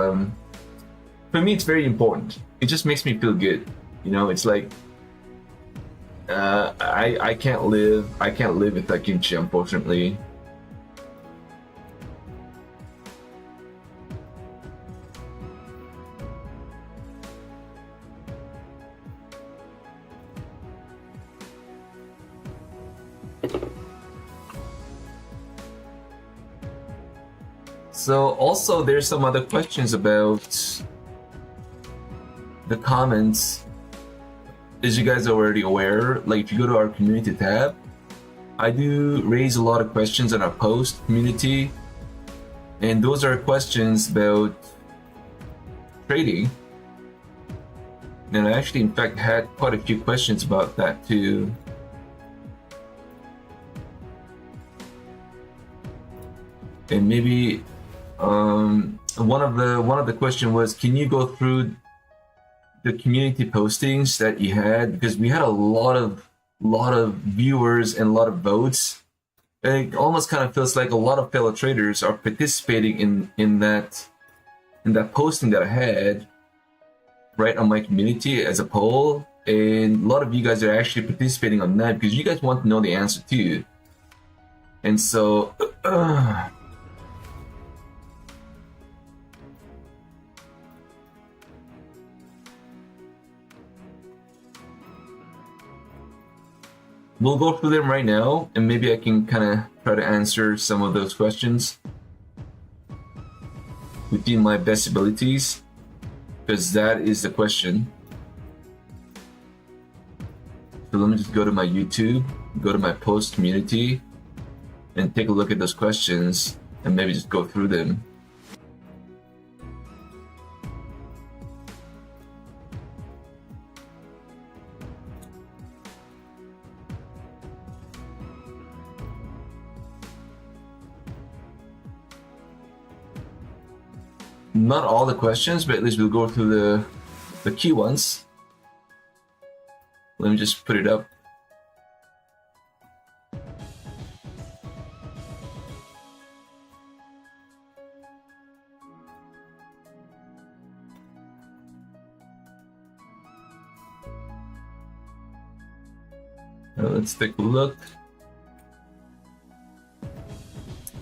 for me, it's very important. It just makes me feel good. You know, it's like I can't live without kimchi, unfortunately. So also there's some other questions about the comments. As you guys are already aware, like if you go to our community tab, I do raise a lot of questions on our post community, and those are questions about trading. And I actually in fact had quite a few questions about that too. And maybe one of the question was, can you go through the community postings that you had, because we had a lot of viewers and a lot of votes, and it almost kind of feels like a lot of fellow traders are participating in that posting that I had right on my community as a poll, and a lot of you guys are actually participating on that because you guys want to know the answer too. And so we'll go through them right now, and maybe I can kind of try to answer some of those questions within my best abilities, because that is the question. So let me just go to my YouTube, go to my post community, and take a look at those questions, and maybe just go through them. Not all the questions, but at least we'll go through the key ones. Let me just put it up. Now let's take a look.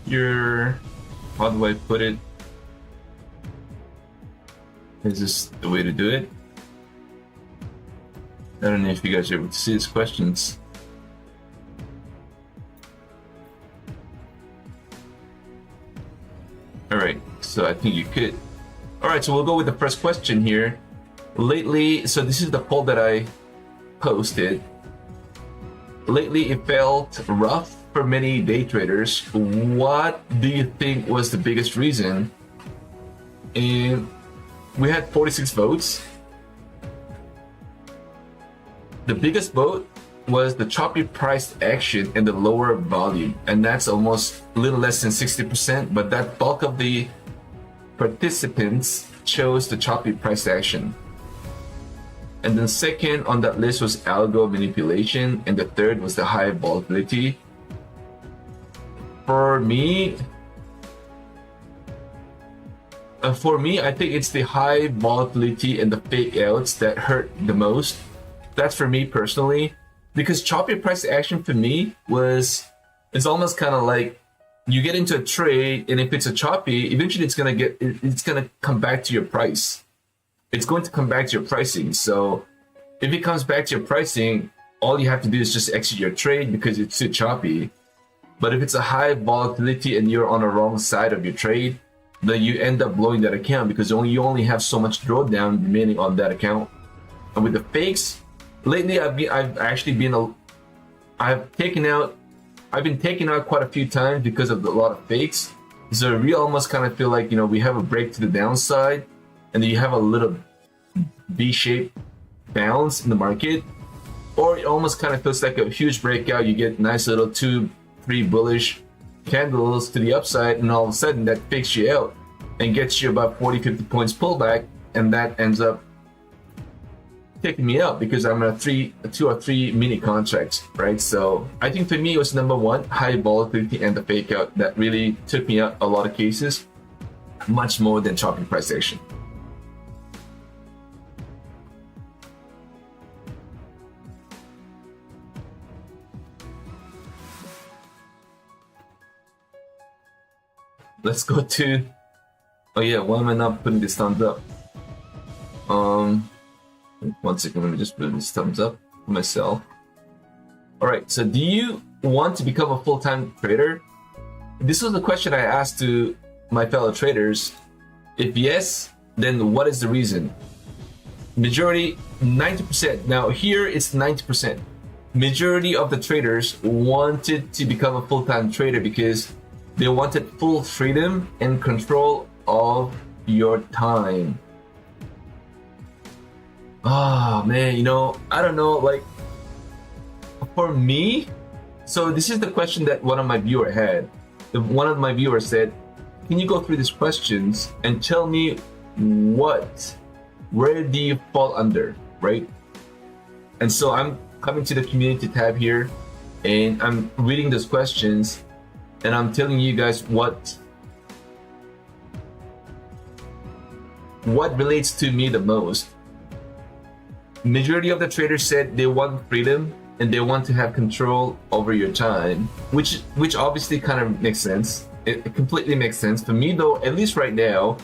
Here, how do I put it? Is this the way to do it? I don't know if you guys are able to see these questions. Alright, so I think you could. Alright, so we'll go with the first question here. Lately, so this is the poll that I posted. Lately, it felt rough for many day traders. What do you think was the biggest reason? And we had 46 votes. The biggest vote was the choppy price action and the lower volume, and that's almost a little less than 60%, but that bulk of the participants chose the choppy price action. And then second on that list was algo manipulation, and the third was the high volatility. For me, I think it's the high volatility and the fake outs that hurt the most. That's for me personally, because choppy price action for me it's almost kind of like you get into a trade, and if it's a choppy, eventually it's gonna come back to your price. It's going to come back to your pricing. So if it comes back to your pricing, all you have to do is just exit your trade because it's too choppy. But if it's a high volatility and you're on the wrong side of your trade, then you end up blowing that account because you only have so much drawdown remaining on that account. And with the fakes, lately I've been taken out quite a few times because of a lot of fakes. So we almost kind of feel like, we have a break to the downside, and then you have a little V-shaped bounce in the market, or it almost kind of feels like a huge breakout. You get nice little 2-3 bullish candles to the upside, and all of a sudden that fakes you out and gets you about 40-50 points pullback, and that ends up taking me out because I'm a 2 or 3 mini contracts, right? So I think for me it was number one, high volatility and the fake out that really took me out a lot of cases, much more than choppy price action. let's go to. Oh yeah, why am I not putting this thumbs up? 1 second, let me just put this thumbs up for myself. All right, so do you want to become a full-time trader? This was the question I asked to my fellow traders. If yes, then what is the reason? Majority, 90%. Now here it's 90%. Majority of the traders wanted to become a full-time trader because they wanted full freedom and control of your time. Oh man, you know, I don't know, like for me, so this is the question that one of my viewers had. One of my viewers said, can you go through these questions and tell me where do you fall under, right? And so I'm coming to the community tab here and I'm reading those questions and I'm telling you guys what relates to me the most. Majority of the traders said they want freedom and they want to have control over your time, which obviously kind of makes sense. It completely makes sense. For me though, at least right now,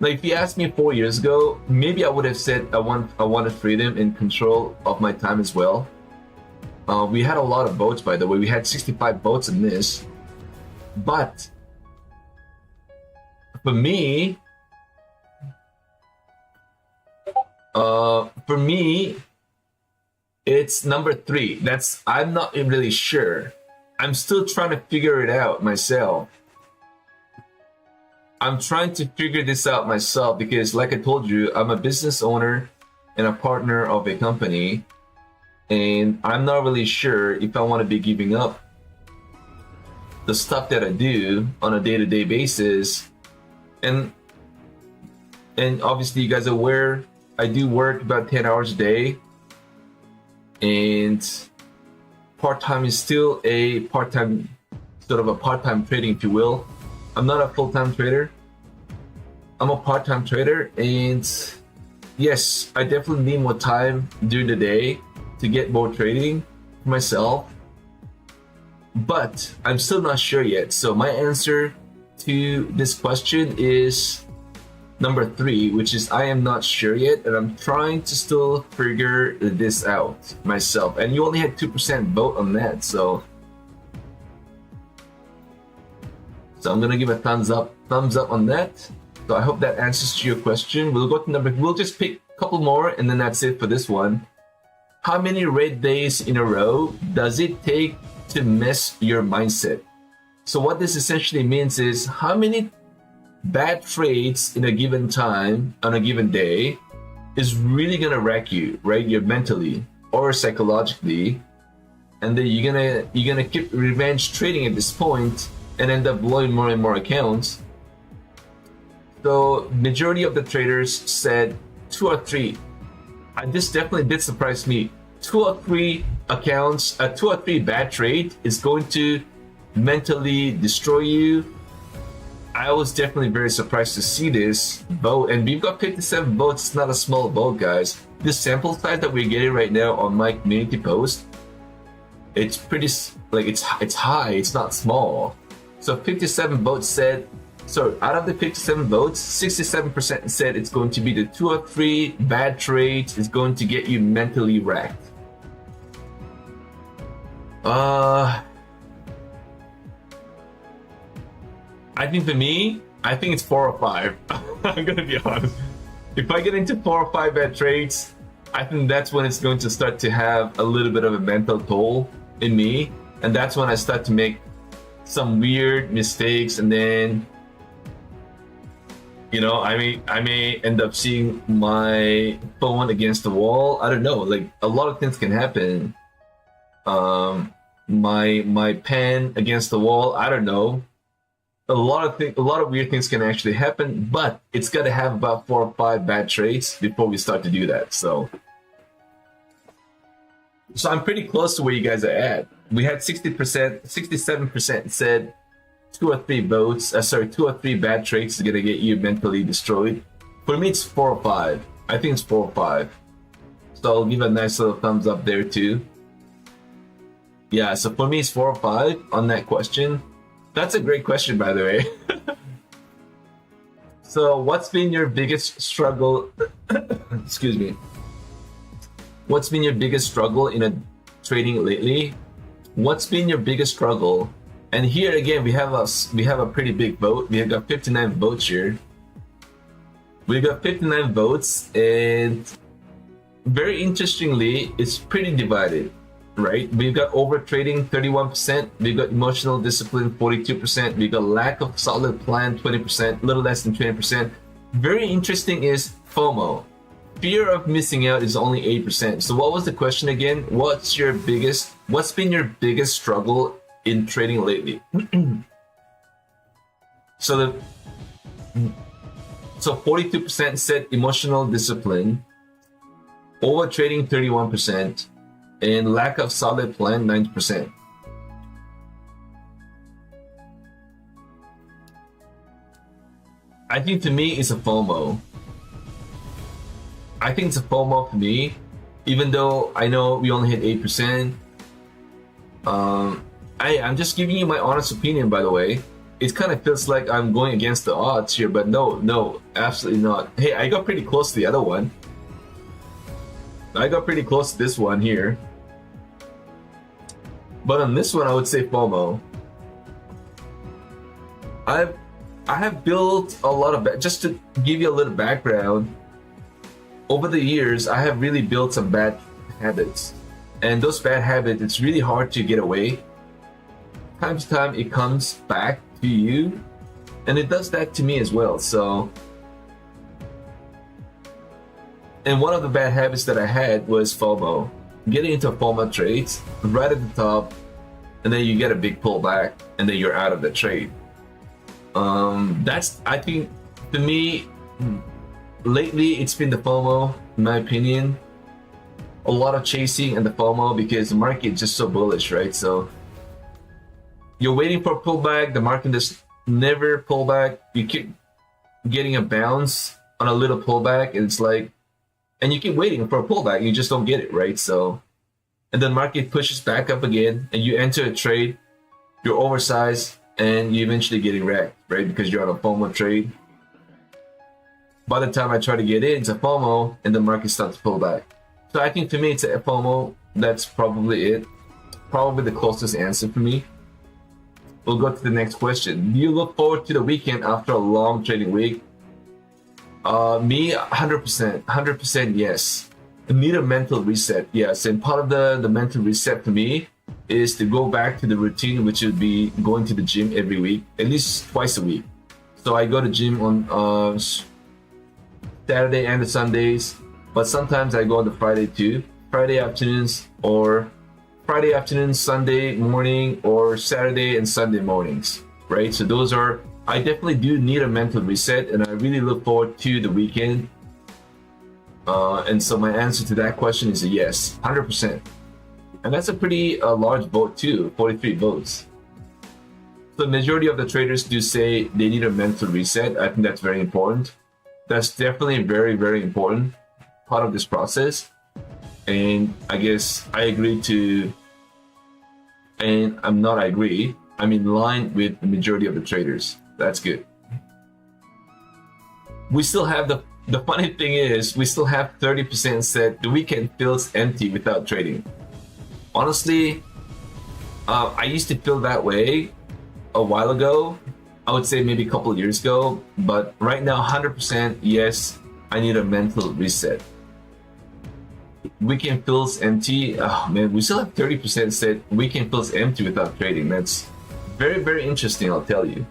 like if you asked me 4 years ago, maybe I would have said I wanted freedom and control of my time as well. We had a lot of votes, by the way. We had 65 votes in this. But for me, it's number 3. I'm not really sure. I'm still trying to figure it out myself. I'm trying to figure this out myself because, like I told you, I'm a business owner and a partner of a company, and I'm not really sure if I want to be giving up the stuff that I do on a day-to-day basis. And obviously, you guys are aware, I do work about 10 hours a day, and part-time is still a part-time, sort of a part-time trading, if you will. I'm not a full-time trader. I'm a part-time trader, and yes, I definitely need more time during the day to get more trading for myself. But I'm still not sure yet. So my answer to this question is number 3, which is I am not sure yet, and I'm trying to still figure this out myself. And you only had 2% vote on that, so I'm gonna give a thumbs up on that. So I hope that answers to your question. We'll go to we'll just pick a couple more and then that's it for this one. How many red days in a row does it take to mess your mindset? So what this essentially means is how many bad trades in a given time on a given day is really gonna wreck you, right? You're mentally or psychologically, and then you're gonna keep revenge trading at this point and end up blowing more and more accounts. So majority of the traders said 2 or 3. And this definitely did surprise me. 2 or 3 accounts, 2 or 3 bad trade is going to mentally destroy you. I was definitely very surprised to see this vote, and we've got 57 votes. It's not a small vote, guys. This sample size that we're getting right now on my community post, it's pretty, like it's high. It's not small. So 57 votes said. So out of the 57 votes, 67% said it's going to be the 2 or 3 bad trades is going to get you mentally wrecked. I think for me, I think it's 4 or 5. I'm gonna be honest. If I get into 4 or 5 bad trades, I think that's when it's going to start to have a little bit of a mental toll in me, and that's when I start to make some weird mistakes, and then you know, I may end up seeing my phone against the wall. I don't know, like a lot of things can happen. My pen against the wall. I don't know. A lot of weird things can actually happen, but it's got to have about 4 or 5 bad trades before we start to do that. So I'm pretty close to where you guys are at. We had 60%, 67% said 2 or 3 votes. 2 or 3 bad trades is gonna get you mentally destroyed. For me, it's 4 or 5. I think it's 4 or 5. So I'll give a nice little thumbs up there too. Yeah, so for me, it's 4 or 5 on that question. That's a great question, by the way. So what's been your biggest struggle? Excuse me. What's been your biggest struggle in a trading lately? What's been your biggest struggle? And here again, we have a pretty big vote. We have got 59 votes here. We got 59 votes, and very interestingly, it's pretty divided, right? We've got over trading 31%, we've got emotional discipline 42%, we've got lack of solid plan 20%, a little less than 20%. Very interesting is FOMO. Fear of missing out is only 8%. So what was the question again? What's been your biggest struggle in trading lately? So 42% said emotional discipline, over trading 31%, and lack of solid plan 90%. I think to me it's a FOMO. I think it's a FOMO for me, even though I know we only hit 8%. I'm just giving you my honest opinion, by the way. It kind of feels like I'm going against the odds here, but no, absolutely not. Hey, I got pretty close to the other one. I got pretty close to this one here. But on this one, I would say FOMO. I have built a lot of, just to give you a little background, over the years, I have really built some bad habits. And those bad habits, it's really hard to get away. Time to time, it comes back to you. And it does that to me as well, so. And one of the bad habits that I had was FOMO. Getting into FOMO trades right at the top, and then you get a big pullback, and then you're out of the trade. That's, I think, to me, lately it's been the FOMO, in my opinion. A lot of chasing and the FOMO because the market is just so bullish, right? So you're waiting for a pullback, the market just never pull back. You keep getting a bounce on a little pullback, and it's like, and you keep waiting for a pullback, you just don't get it, right? So, and then market pushes back up again, and you enter a trade, you're oversized, and you eventually getting wrecked, right? Because you're on a FOMO trade. By the time I try to get in, it's a FOMO, and the market starts to pull back. So I think to me, it's a FOMO. That's probably it. Probably the closest answer for me. We'll go to the next question. Do you look forward to the weekend after a long trading week? Me, 100%, yes. I need a mental reset, yes. And part of the mental reset for me is to go back to the routine, which would be going to the gym every week, at least twice a week. So I go to gym on Saturday and the Sundays, but sometimes I go on the Friday too. Friday afternoons, Sunday morning, or Saturday and Sunday mornings, right? So those are, I definitely do need a mental reset, and I really look forward to the weekend. And so my answer to that question is a yes, 100%. And that's a pretty large vote too, 43 votes. So the majority of the traders do say they need a mental reset. I think that's very important. That's definitely very, very important part of this process. And I guess I agree to, and I'm in line with the majority of the traders. That's good. We still have the funny thing is we still have 30% said the weekend feels empty without trading. Honestly, I used to feel that way a while ago. I would say maybe a couple of years ago, but right now 100% yes, I need a mental reset. Weekend feels empty. Oh man, we still have 30% said weekend feels empty without trading. That's very, very interesting, I'll tell you.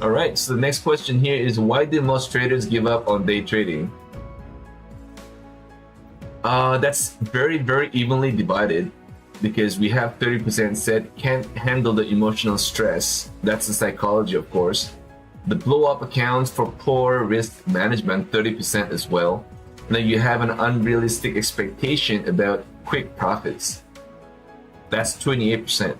All right, so the next question here is, why do most traders give up on day trading? That's very, very evenly divided, because we have 30% said can't handle the emotional stress. That's the psychology, of course. The blow up accounts for poor risk management, 30% as well. And then you have an unrealistic expectation about quick profits. That's 28%.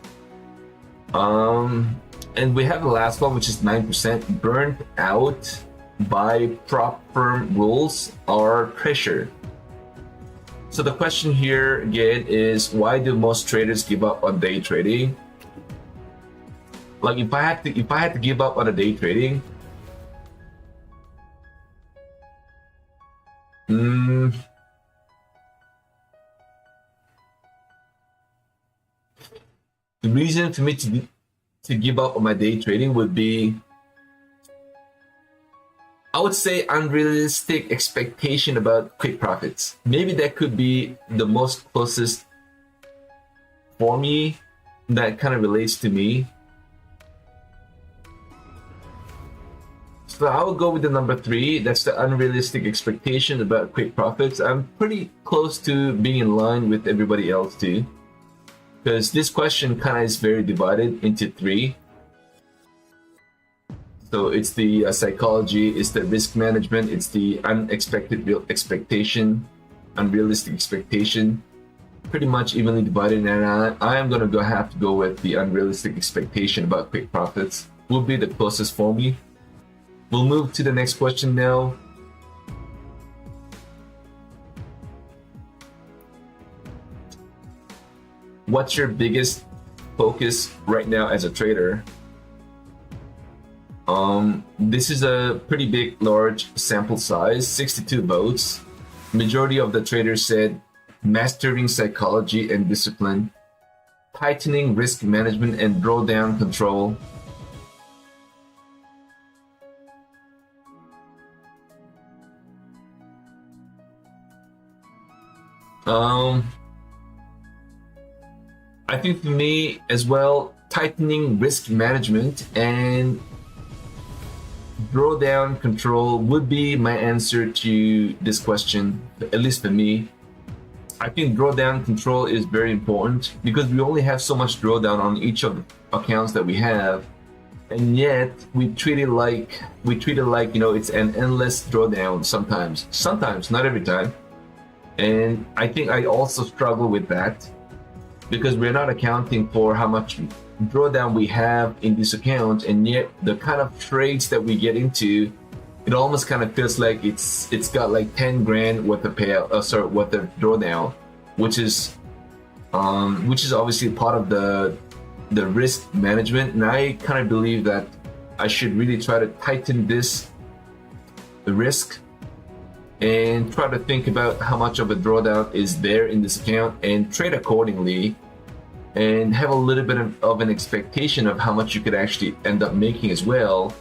And we have the last one, which is 9%, burnt out by prop firm rules or pressure. So the question here again is, why do most traders give up on day trading? Like if I had to give up on a day trading, The reason for me to give up on my day trading would be, I would say, unrealistic expectation about quick profits. Maybe that could be the most closest for me that kind of relates to me. So I will go with the number 3. That's the unrealistic expectation about quick profits. I'm pretty close to being in line with everybody else too, because this question kind of is very divided into 3. So it's the psychology, it's the risk management, it's the unexpected real expectation, unrealistic expectation. Pretty much evenly divided, and I am gonna have to go with the unrealistic expectation about quick profits. Will be the closest for me. We'll move to the next question now. What's your biggest focus right now as a trader? This is a pretty big, large sample size, 62 votes. Majority of the traders said mastering psychology and discipline, tightening risk management and drawdown control, I think for me as well, tightening risk management and drawdown control would be my answer to this question, at least for me. I think drawdown control is very important because we only have so much drawdown on each of the accounts that we have, and yet we treat it like it's an endless drawdown sometimes, not every time. And I think I also struggle with that because we're not accounting for how much drawdown we have in this account, and yet the kind of trades that we get into, it almost kind of feels like it's got like 10 grand worth of payout, worth of drawdown, which is obviously part of the risk management. And I kind of believe that I should really try to tighten the risk and try to think about how much of a drawdown is there in this account and trade accordingly, and have a little bit of an expectation of how much you could actually end up making as well,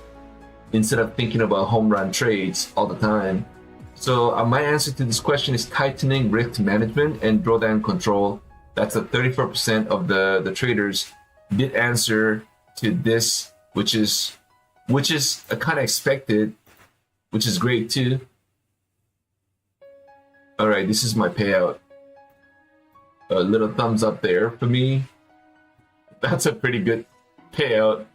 instead of thinking about home run trades all the time. So my answer to this question is tightening risk management and drawdown control. That's a 34% of the traders did answer to this, which is a kind of expected, which is great too. All right, this is my payout. A little thumbs up there for me. That's a pretty good payout.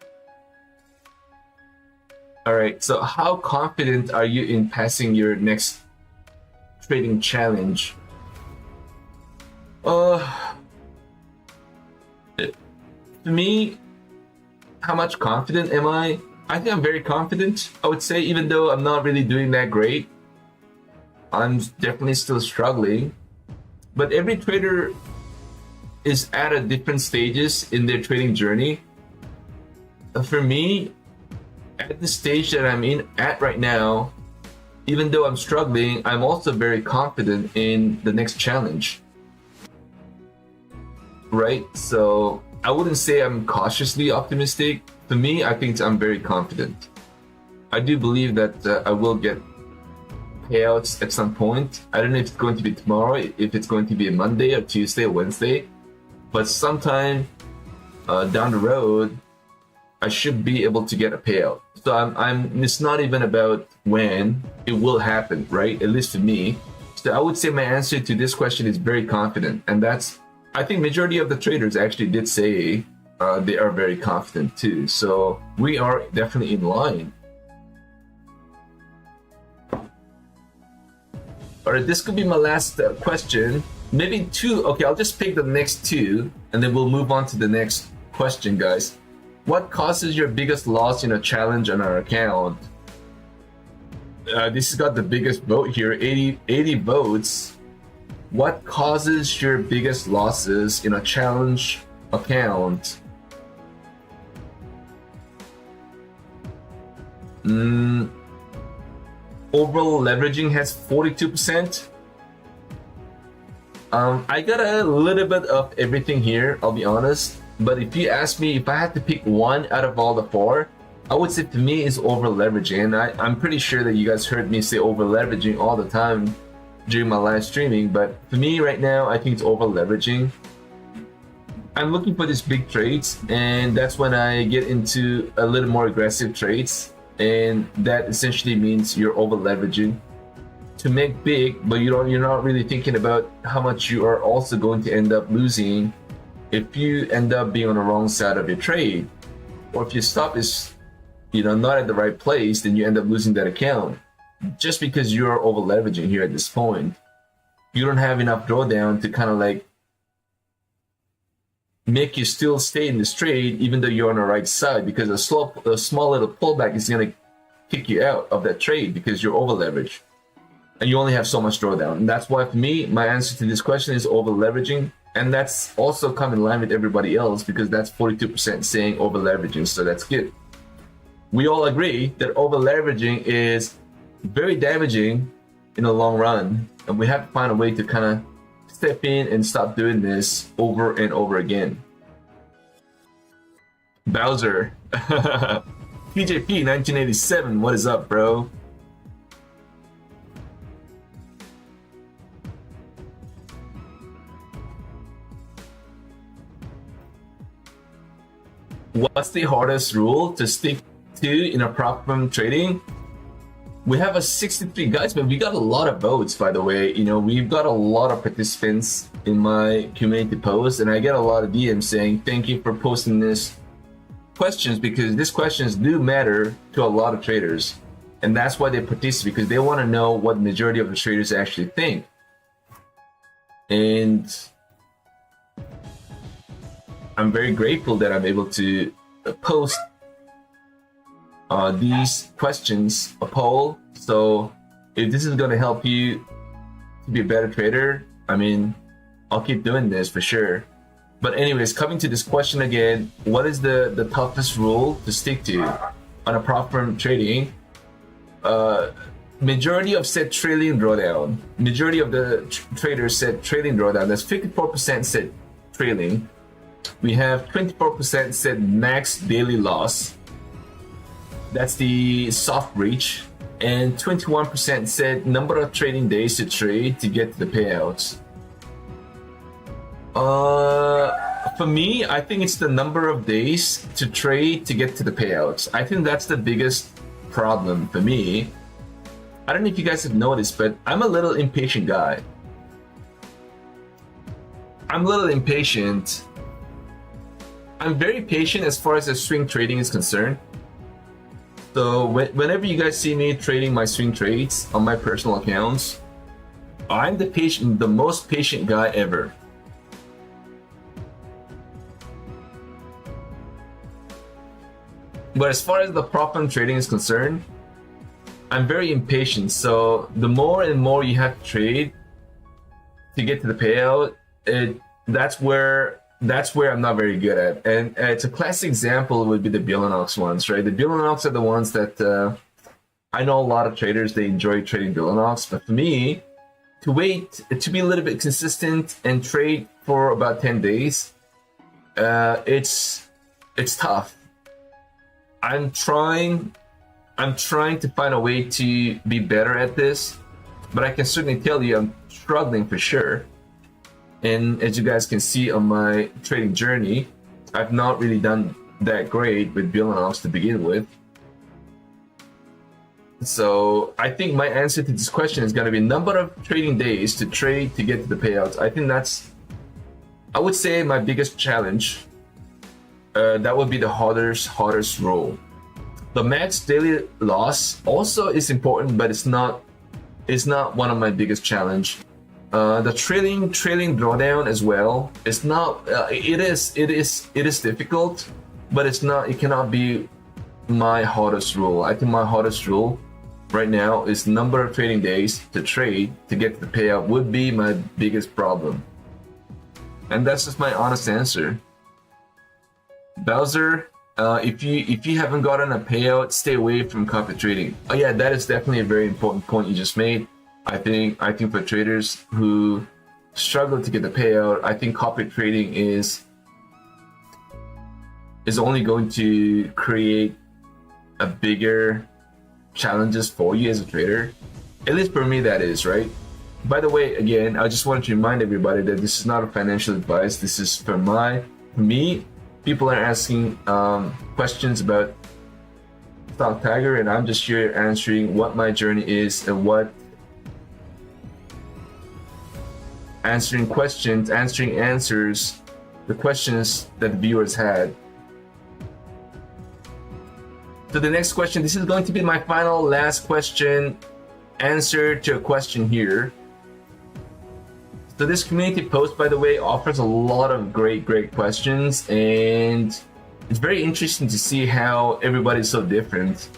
All right, so how confident are you in passing your next trading challenge? For me, how much confident am I? I think I'm very confident, I would say, even though I'm not really doing that great. I'm definitely still struggling. But every trader is at a different stages in their trading journey. For me, at the stage that I'm at right now, even though I'm struggling, I'm also very confident in the next challenge. Right? So I wouldn't say I'm cautiously optimistic. For me, I think I'm very confident. I do believe that I will get payouts at some point. I don't know if it's going to be tomorrow, if it's going to be a Monday or Tuesday or Wednesday, but sometime down the road, I should be able to get a payout. So it's not even about when it will happen, right? At least for me. So I would say my answer to this question is very confident, and I think majority of the traders actually did say they are very confident too. So we are definitely in line. All right, this could be my last question. Maybe 2. Okay, I'll just pick the next 2, and then we'll move on to the next question, guys. What causes your biggest loss in a challenge on our account? This has got the biggest vote here, 80 votes. What causes your biggest losses in a challenge account? Overall leveraging has 42%. I got a little bit of everything here, I'll be honest. But if you ask me if I had to pick one out of all the four, I would say to me is over leveraging. And I'm pretty sure that you guys heard me say over leveraging all the time during my live streaming. But for me right now, I think it's over leveraging. I'm looking for these big trades, and that's when I get into a little more aggressive trades. And that essentially means you're over leveraging to make big, but you're not really thinking about how much you are also going to end up losing if you end up being on the wrong side of your trade, or if your stop is not at the right place, then you end up losing that account just because you're over leveraging here at this point. You don't have enough drawdown to kind of like make you still stay in this trade even though you're on the right side, because a small little pullback is going to kick you out of that trade because you're over leveraged and you only have so much drawdown. And that's why for me, my answer to this question is over leveraging. And that's also come in line with everybody else, because that's 42% saying over leveraging, so that's good. We all agree that over leveraging is very damaging in the long run, and we have to find a way to kind of step in and stop doing this over and over again. Bowser, PJP 1987, what is up, bro? What's the hardest rule to stick to in a prop firm trading? We have a 63 guys, but we got a lot of votes, by the way. We've got a lot of participants in my community post, and I get a lot of DMs saying thank you for posting this questions, because these questions do matter to a lot of traders, and that's why they participate, because they want to know what the majority of the traders actually think. And I'm very grateful that I'm able to post these questions, a poll. So if this is going to help you to be a better trader, I'll keep doing this for sure. But anyways, coming to this question again, what is the toughest rule to stick to on a prop firm trading? Majority of said trailing drawdown. Majority of the traders said trailing drawdown. That's 54% said trailing. We have 24% said max daily loss. That's the soft breach. And 21% said number of trading days to trade to get to the payouts. For me, I think it's the number of days to trade to get to the payouts. I think that's the biggest problem for me. I don't know if you guys have noticed, but I'm a little impatient guy. I'm a little impatient. I'm very patient as far as the swing trading is concerned. So whenever you guys see me trading my swing trades on my personal accounts, I'm the most patient guy ever. But as far as the prop firm trading is concerned, I'm very impatient. So the more and more you have to trade to get to the payout, that's where I'm not very good at. And it's a classic example would be the Billinox ones, right? The Billinox are the ones that I know a lot of traders, they enjoy trading Billinox. But for me, to wait, to be a little bit consistent and trade for about 10 days, it's tough. I'm trying to find a way to be better at this, but I can certainly tell you I'm struggling for sure. And as you guys can see on my trading journey, I've not really done that great with Billinox to begin with. So I think my answer to this question is going to be number of trading days to trade to get to the payouts. I think that's, I would say, my biggest challenge. That would be the hardest rule. The max daily loss also is important, but it's not one of my biggest challenge. The trailing drawdown as well. It's not. It is difficult, but it's not. It cannot be my hardest rule. I think my hardest rule right now is number of trading days to trade to get to the payout would be my biggest problem. And that's just my honest answer. Bowser, if you haven't gotten a payout, stay away from copy trading. Oh yeah, that is definitely a very important point you just made. I think for traders who struggle to get the payout, I think copy trading is is only going to create a bigger challenges for you as a trader. At least for me, that is, right? By the way, again, I just wanted to remind everybody that this is not a financial advice. This is for me. People are asking questions about Stock Tiger, and I'm just here answering what my journey is and answering answers, the questions that the viewers had. So the next question, this is going to be my last question, answer to a question here. So this community post, by the way, offers a lot of great questions, and it's very interesting to see how everybody's so different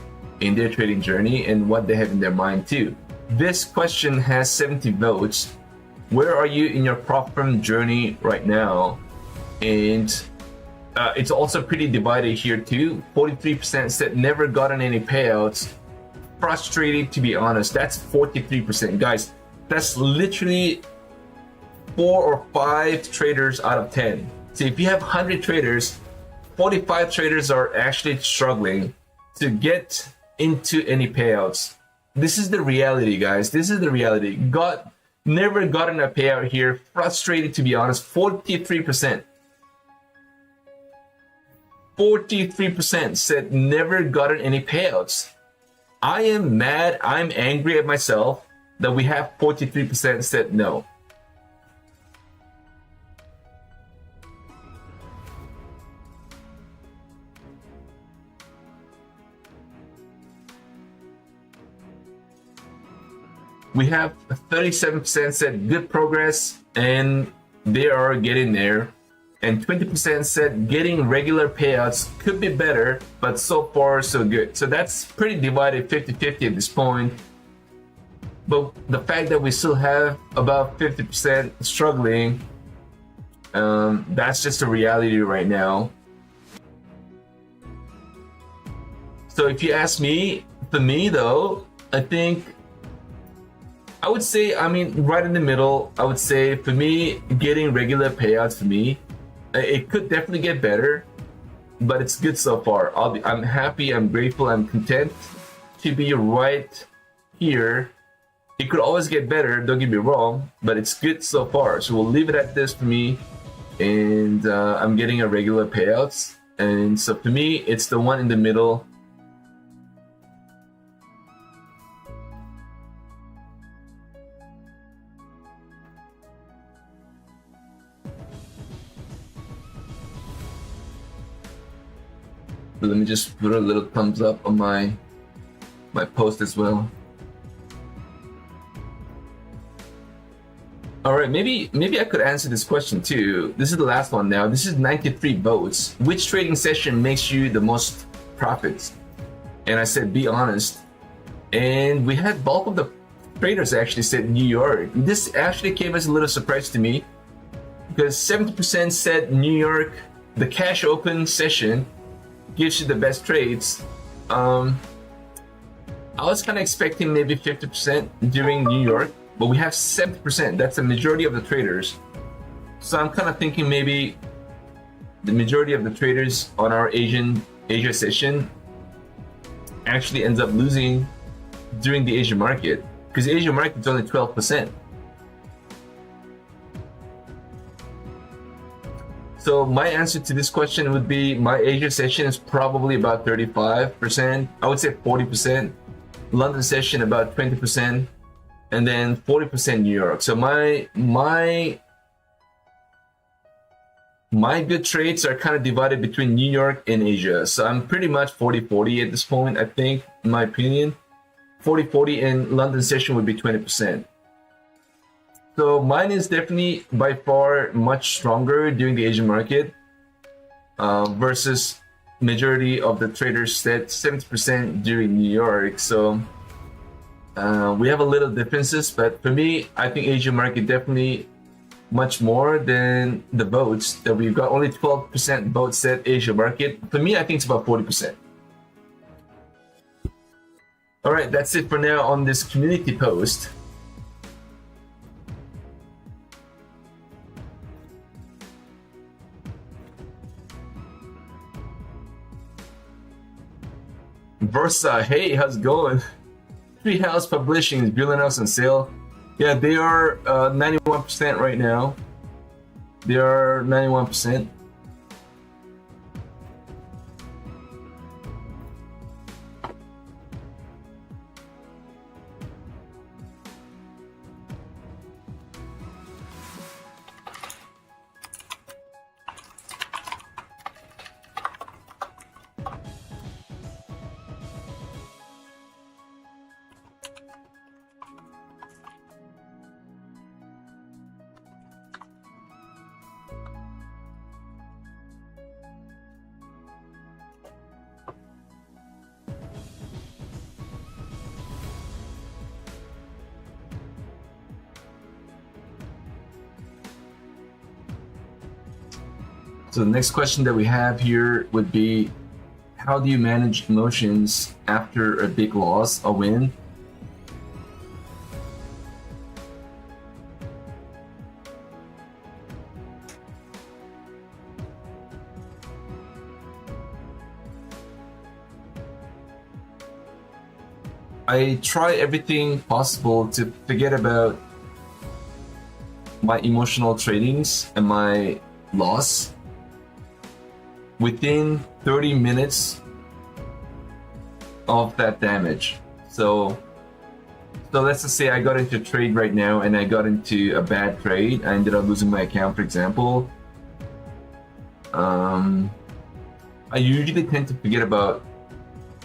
in their trading journey and what they have in their mind too. This question has 70 votes. Where are you in your prop firm journey right now? And it's also pretty divided here too. 43% said never gotten any payouts. Frustrated, to be honest. That's 43%. Guys, that's literally 4 or 5 traders out of 10. So if you have 100 traders, 45 traders are actually struggling to get into any payouts. This is the reality, guys. This is the reality. Never gotten a payout here. Frustrated, to be honest. 43%. 43% said never gotten any payouts. I am mad. I'm angry at myself that we have 43% said no. We have 37% said good progress and they are getting there. And 20% said getting regular payouts could be better, but so far so good. So that's pretty divided 50-50 at this point. But the fact that we still have about 50% struggling, that's just a reality right now. So if you ask me, for me though, I would say, right in the middle, I would say for me, getting regular payouts for me, it could definitely get better, but it's good so far. I'm happy, I'm grateful, I'm content to be right here. It could always get better, don't get me wrong, but it's good so far. So we'll leave it at this for me, and I'm getting a regular payouts. And so for me, it's the one in the middle. Let me just put a little thumbs up on my post as well. All right, maybe I could answer this question too. This is the last one now. This is 93 votes. Which trading session makes you the most profits? And I said, be honest. And we had bulk of the traders actually said New York. This actually came as a little surprise to me because 70% said New York, the cash open session gives you the best trades. I was kind of expecting maybe 50% during New York, but we have 70%. That's the majority of the traders. So I'm kind of thinking maybe the majority of the traders on our Asia session actually ends up losing during the Asia market, because the Asia market is only 12%. So my answer to this question would be my Asia session is probably about 35%. I would say 40%. London session about 20%, and then 40% New York. So my good trades are kind of divided between New York and Asia. So I'm pretty much 40-40 at this point, I think, in my opinion. 40-40 and London session would be 20%. So mine is definitely by far much stronger during the Asian market versus majority of the traders said 70% during New York. So we have a little differences, but for me, I think Asian market definitely much more than the votes that we've got. Only 12% votes said Asia market. For me, I think it's about 40%. All right, that's it for now on this community post. Versa, hey, how's it going? Treehouse Publishing is Brilliant House on sale. Yeah, they are 91% right now. They are 91%. So the next question that we have here would be, how do you manage emotions after a big loss, a win? I try everything possible to forget about my emotional tradings and my loss within 30 minutes of that damage. So let's just say I got into a trade right now and I got into a bad trade. I ended up losing my account, for example. I usually tend to forget about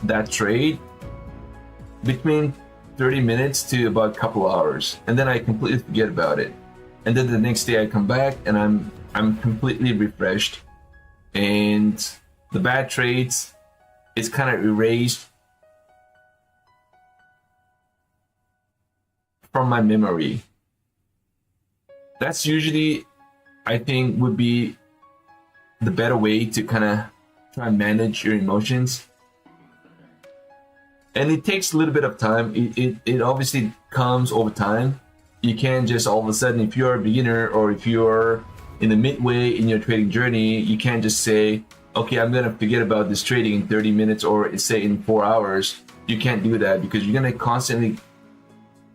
that trade between 30 minutes to about a couple hours, and then I completely forget about it. And then the next day I come back and I'm completely refreshed, and the bad trades is kind of erased from my memory. That's usually, I think, would be the better way to kind of try and manage your emotions. And it takes a little bit of time. It obviously comes over time. You can't just all of a sudden, if you're a beginner or if you're in the midway in your trading journey, you can't just say, okay, I'm gonna forget about this trading in 30 minutes or say in 4 hours. You can't do that, because you're gonna constantly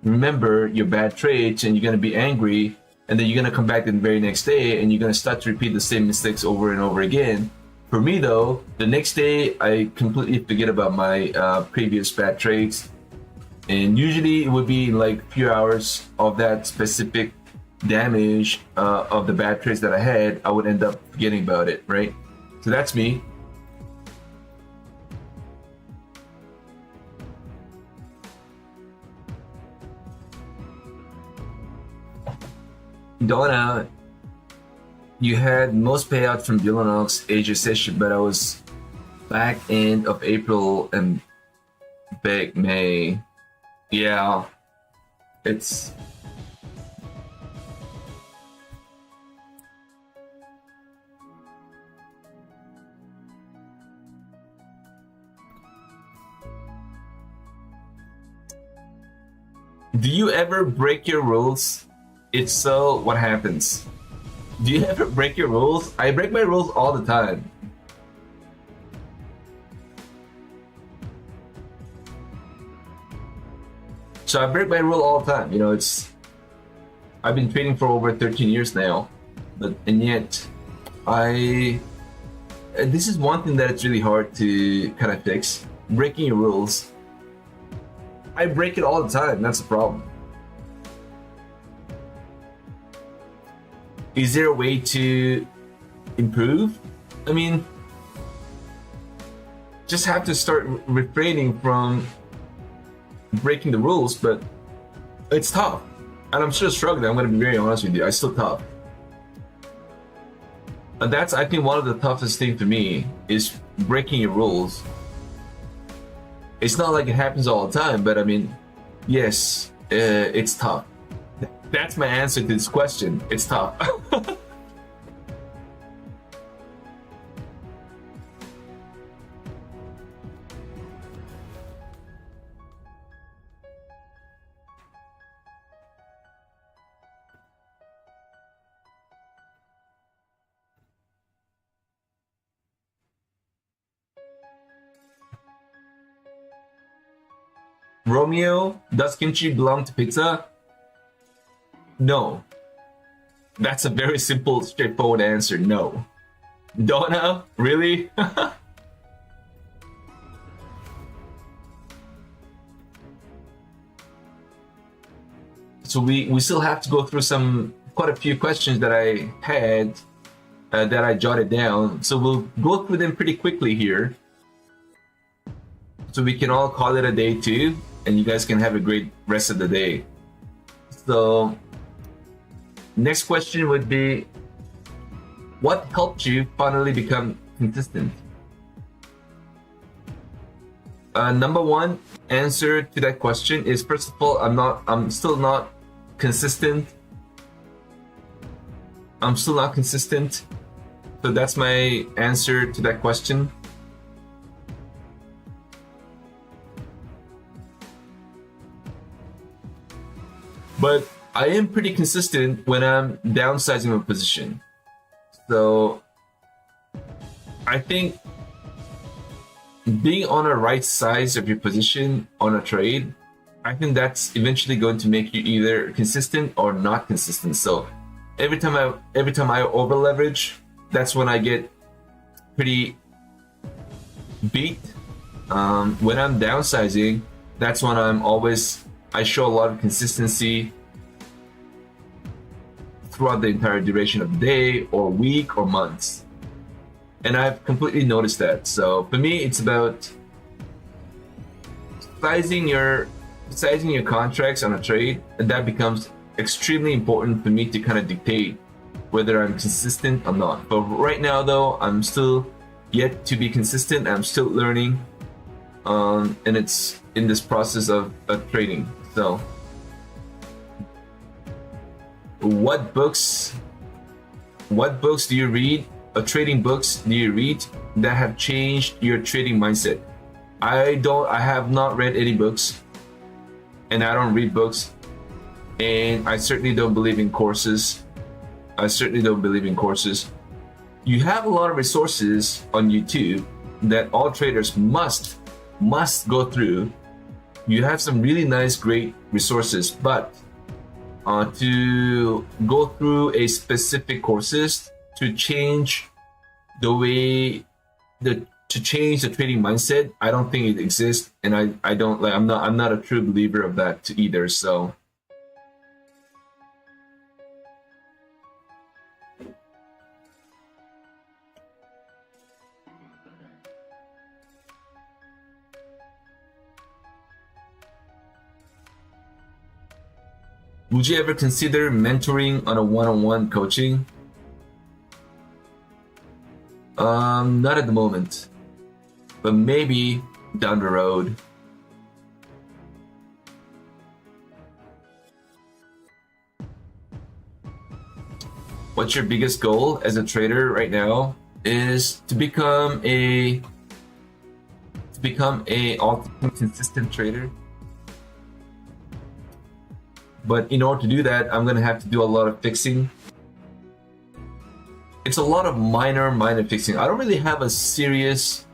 remember your bad trades and you're gonna be angry, and then you're gonna come back the very next day and you're gonna start to repeat the same mistakes over and over again. For me though, the next day I completely forget about my previous bad trades, and usually it would be like a few hours of that specific damage of the bad trades that I had. I would end up forgetting about it, right? So that's me. Donna, you had most payouts from Billanox Asia session, but I was back end of April and big May. Yeah, it's Do you ever break your rules? If so, what happens? Do you ever break your rules? I break my rules all the time. So I break my rule all the time. You know, I've been trading for over 13 years now, and yet this is one thing that it's really hard to kind of fix. Breaking your rules. I break it all the time. That's the problem. Is there a way to improve? I mean, just have to start refraining from breaking the rules, but it's tough. And I'm still struggling. I'm going to be very honest with you. It's still tough. And that's, I think, one of the toughest things for me is breaking your rules. It's not like it happens all the time, but I mean, yes, it's tough. That's my answer to this question. It's tough. Romeo, does kimchi belong to pizza? No. That's a very simple, straightforward answer. No. Donna, really? So we still have to go through quite a few questions that I had that I jotted down. So we'll go through them pretty quickly here. So we can all call it a day too, and you guys can have a great rest of the day. So next question would be, what helped you finally become consistent? Number one answer to that question is, first of all, I'm still not consistent. I'm still not consistent. So that's my answer to that question. But I am pretty consistent when I'm downsizing my position. So I think being on the right size of your position on a trade, I think that's eventually going to make you either consistent or not consistent. So every time I over leverage, that's when I get pretty beat. When I'm downsizing, that's when I show a lot of consistency throughout the entire duration of the day or week or months. And I've completely noticed that. So for me, it's about sizing your contracts on a trade, and that becomes extremely important for me to kind of dictate whether I'm consistent or not. But right now, though, I'm still yet to be consistent. I'm still learning, and it's in this process of trading. So, what books do you read? Trading books do you read that have changed your trading mindset? I have not read any books, and I don't read books, and I certainly don't believe in courses. You have a lot of resources on YouTube that all traders must go through. You have some really nice, great resources, but to go through a specific courses to change to change the trading mindset, I don't think it exists, and I'm not a true believer of that either. So would you ever consider mentoring on a one-on-one coaching? Not at the moment, but maybe down the road. What's your biggest goal as a trader right now? Is to become a ultimate consistent trader. But in order to do that, I'm gonna have to do a lot of fixing. It's a lot of minor fixing. I don't really have a serious,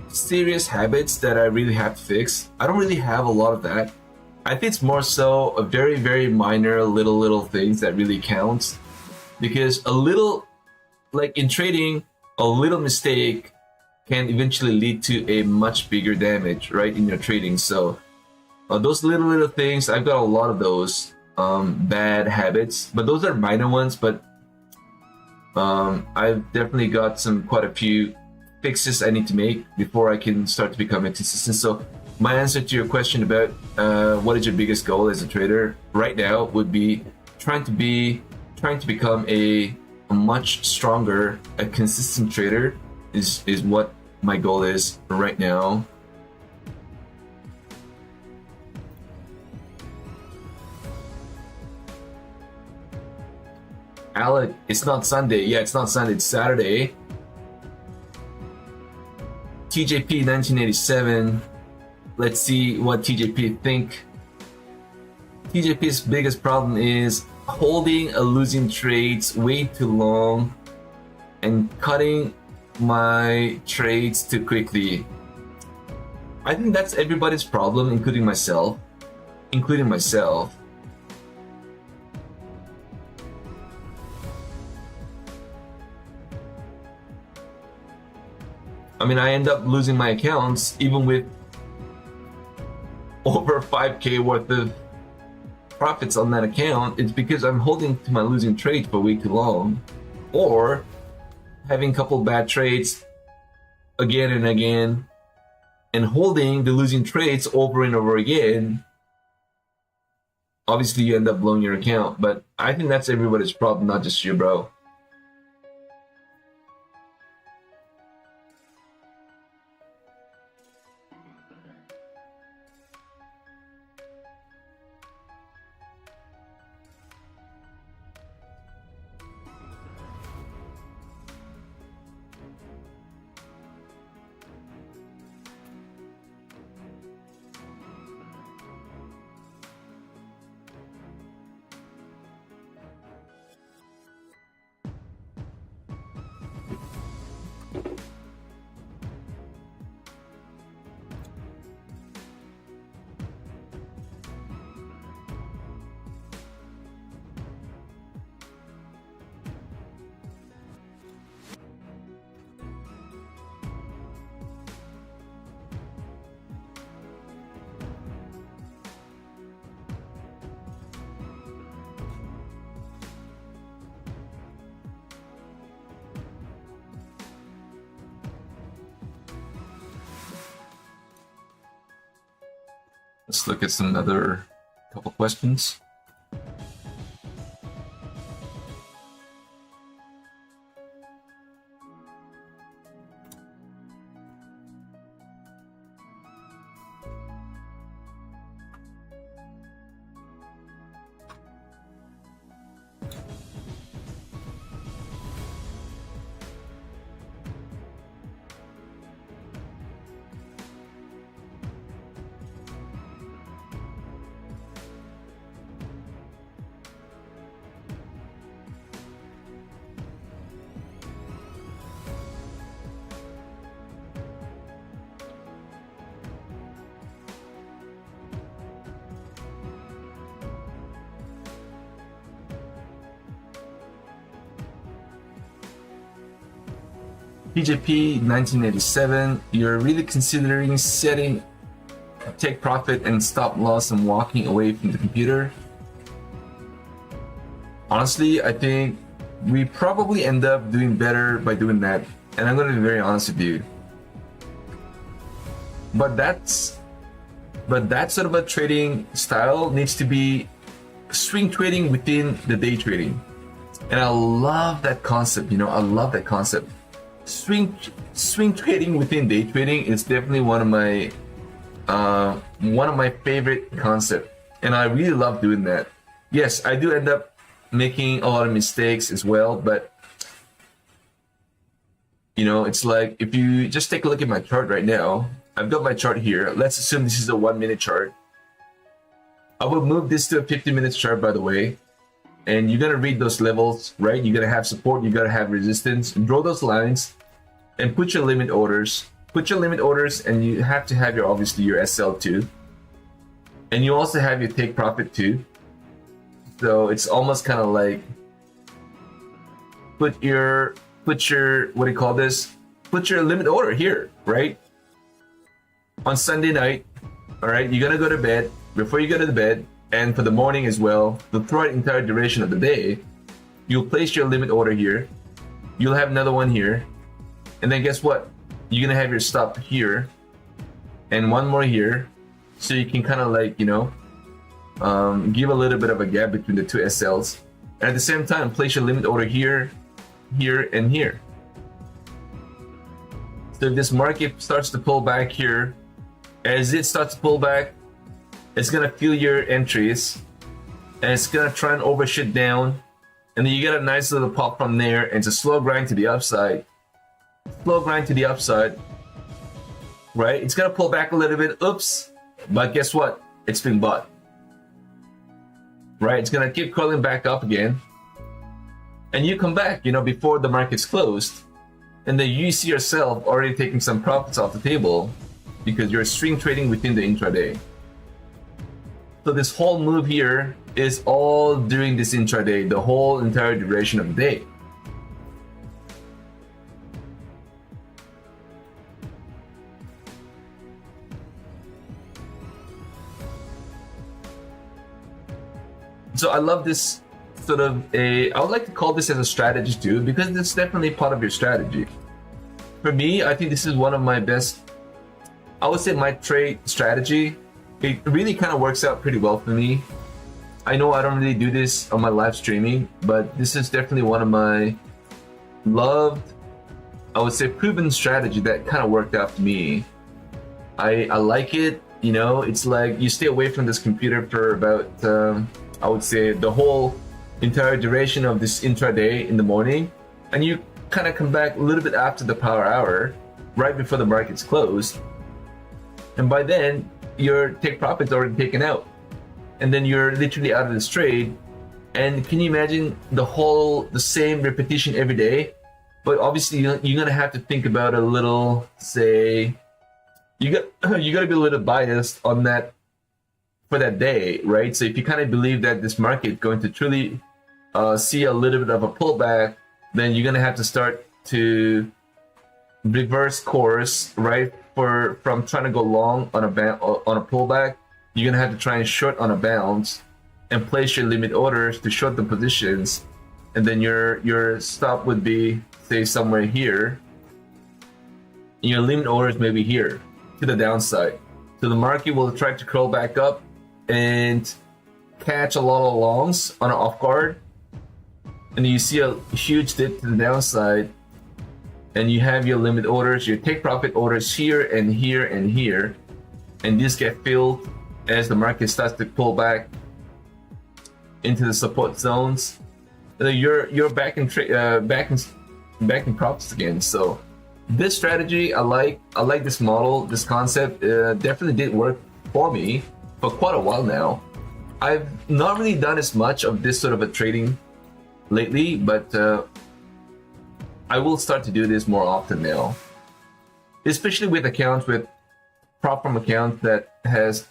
serious habits that I really have to fix. I don't really have a lot of that. I think it's more so a very, very minor little things that really counts. Because in trading, a little mistake can eventually lead to a much bigger damage, right, in your trading. So those little things, I've got a lot of those bad habits, but those are minor ones. But I've definitely got quite a few fixes I need to make before I can start to become consistent. So my answer to your question about what is your biggest goal as a trader right now would be trying to become a much stronger, a consistent trader is what my goal is right now. Alec, it's not Sunday. Yeah, it's not Sunday, it's Saturday. TJP 1987. Let's see what TJP think. TJP's biggest problem is holding a losing trades way too long and cutting my trades too quickly. I think that's everybody's problem, including myself. I mean, I end up losing my accounts even with over 5K worth of profits on that account. It's because I'm holding to my losing trades for way too long, or having a couple bad trades again and again, and holding the losing trades over and over again. Obviously, you end up blowing your account, but I think that's everybody's problem, not just you, bro. Let's look at some other couple questions. PJP 1987, you're really considering setting a take profit and stop loss and walking away from the computer? Honestly, I think we probably end up doing better by doing that, and I'm going to be very honest with you. But that sort of a trading style needs to be swing trading within the day trading, and I love that concept. I love that concept. Swing trading within day trading is definitely one of my favorite concepts, and I really love doing that. Yes, I do end up making a lot of mistakes as well, but it's like, if you just take a look at my chart right now, I've got my chart here. Let's assume this is a 1 minute chart. I will move this to a 50-minute chart, by the way, and you're gonna read those levels, right? You're gonna have support, you gotta have resistance, draw those lines, and put your limit orders. And you have to have obviously your SL too, and you also have your take profit too. So it's almost kind of like put your what do you call this? Put your limit order here, right? On Sunday night, all right, you're gonna go to bed. Before you go to the bed, and for the morning as well, throughout the entire duration of the day, you'll place your limit order here. You'll have another one here, and then guess what? You're gonna have your stop here, and one more here, so you can kind of like give a little bit of a gap between the two SLs, and at the same time place your limit order here, here, and here. So if this market starts to pull back here, as it starts to pull back, it's gonna feel your entries, and it's gonna try and overshoot down, and then you get a nice little pop from there, and it's a slow grind to the upside. Right? It's gonna pull back a little bit, oops, but guess what? It's been bought. Right? It's gonna keep curling back up again, and you come back, before the market's closed, and then you see yourself already taking some profits off the table because you're swing trading within the intraday. So this whole move here is all during this intraday, the whole entire duration of the day. So I love this sort of I would like to call this as a strategy too, because it's definitely part of your strategy. For me, I think this is one of my best, I would say my trade strategy. It really kind of works out pretty well for me. I know I don't really do this on my live streaming, but this is definitely one of my loved, I would say proven strategy that kind of worked out for me. I like it, you know, it's like you stay away from this computer for about, I would say the whole entire duration of this intraday in the morning, and you kind of come back a little bit after the power hour, right before the market's closed, and by then your take profit's already taken out, and then you're literally out of this trade. And can you imagine the same repetition every day? But obviously you're gonna have to think about a little, say, you gotta be a little biased on that for that day, right? So if you kind of believe that this market is going to truly see a little bit of a pullback, then you're gonna have to start to reverse course, right? From trying to go long on a pullback, you're gonna have to try and short on a bounce and place your limit orders to short the positions, and then your stop would be, say, somewhere here. Your limit orders may be here to the downside. So the market will try to curl back up and catch a lot of longs on an off guard, and you see a huge dip to the downside, and you have your limit orders, your take profit orders here and here and here, and these get filled as the market starts to pull back into the support zones. You're back in profits again. So this strategy, I like this model, this concept. Definitely did work for me for quite a while now. I've not really done as much of this sort of a trading lately, but I will start to do this more often now, especially with accounts, with prop firm accounts that has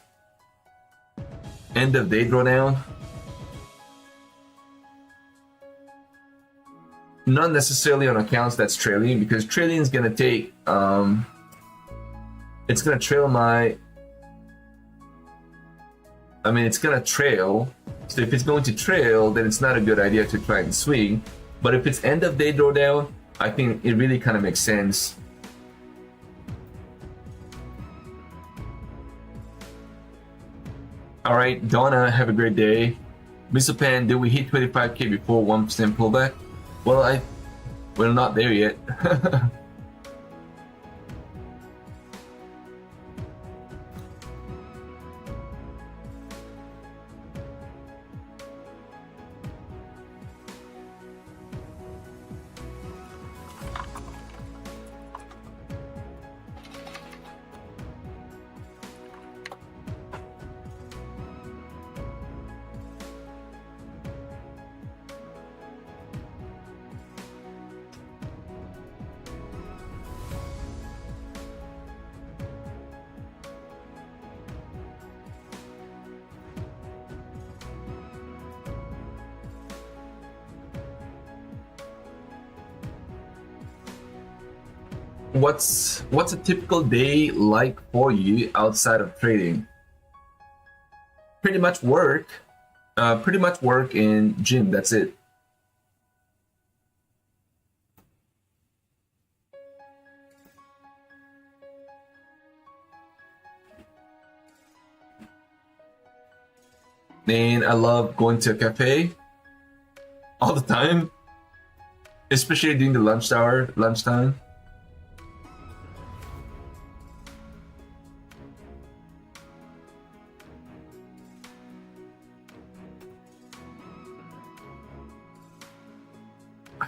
end of day drawdown. Not necessarily on accounts that's trailing, because trailing is gonna take it's gonna trail it's gonna trail. So if it's going to trail, then it's not a good idea to try and swing. But if it's end of day drawdown, I think it really kind of makes sense. All right, Donna, have a great day. Misopan, did we hit 25K before 1% pullback? Well, we're not there yet. What's a typical day like for you outside of trading? Pretty much work in gym, that's it. And I love going to a cafe all the time, especially during the lunchtime.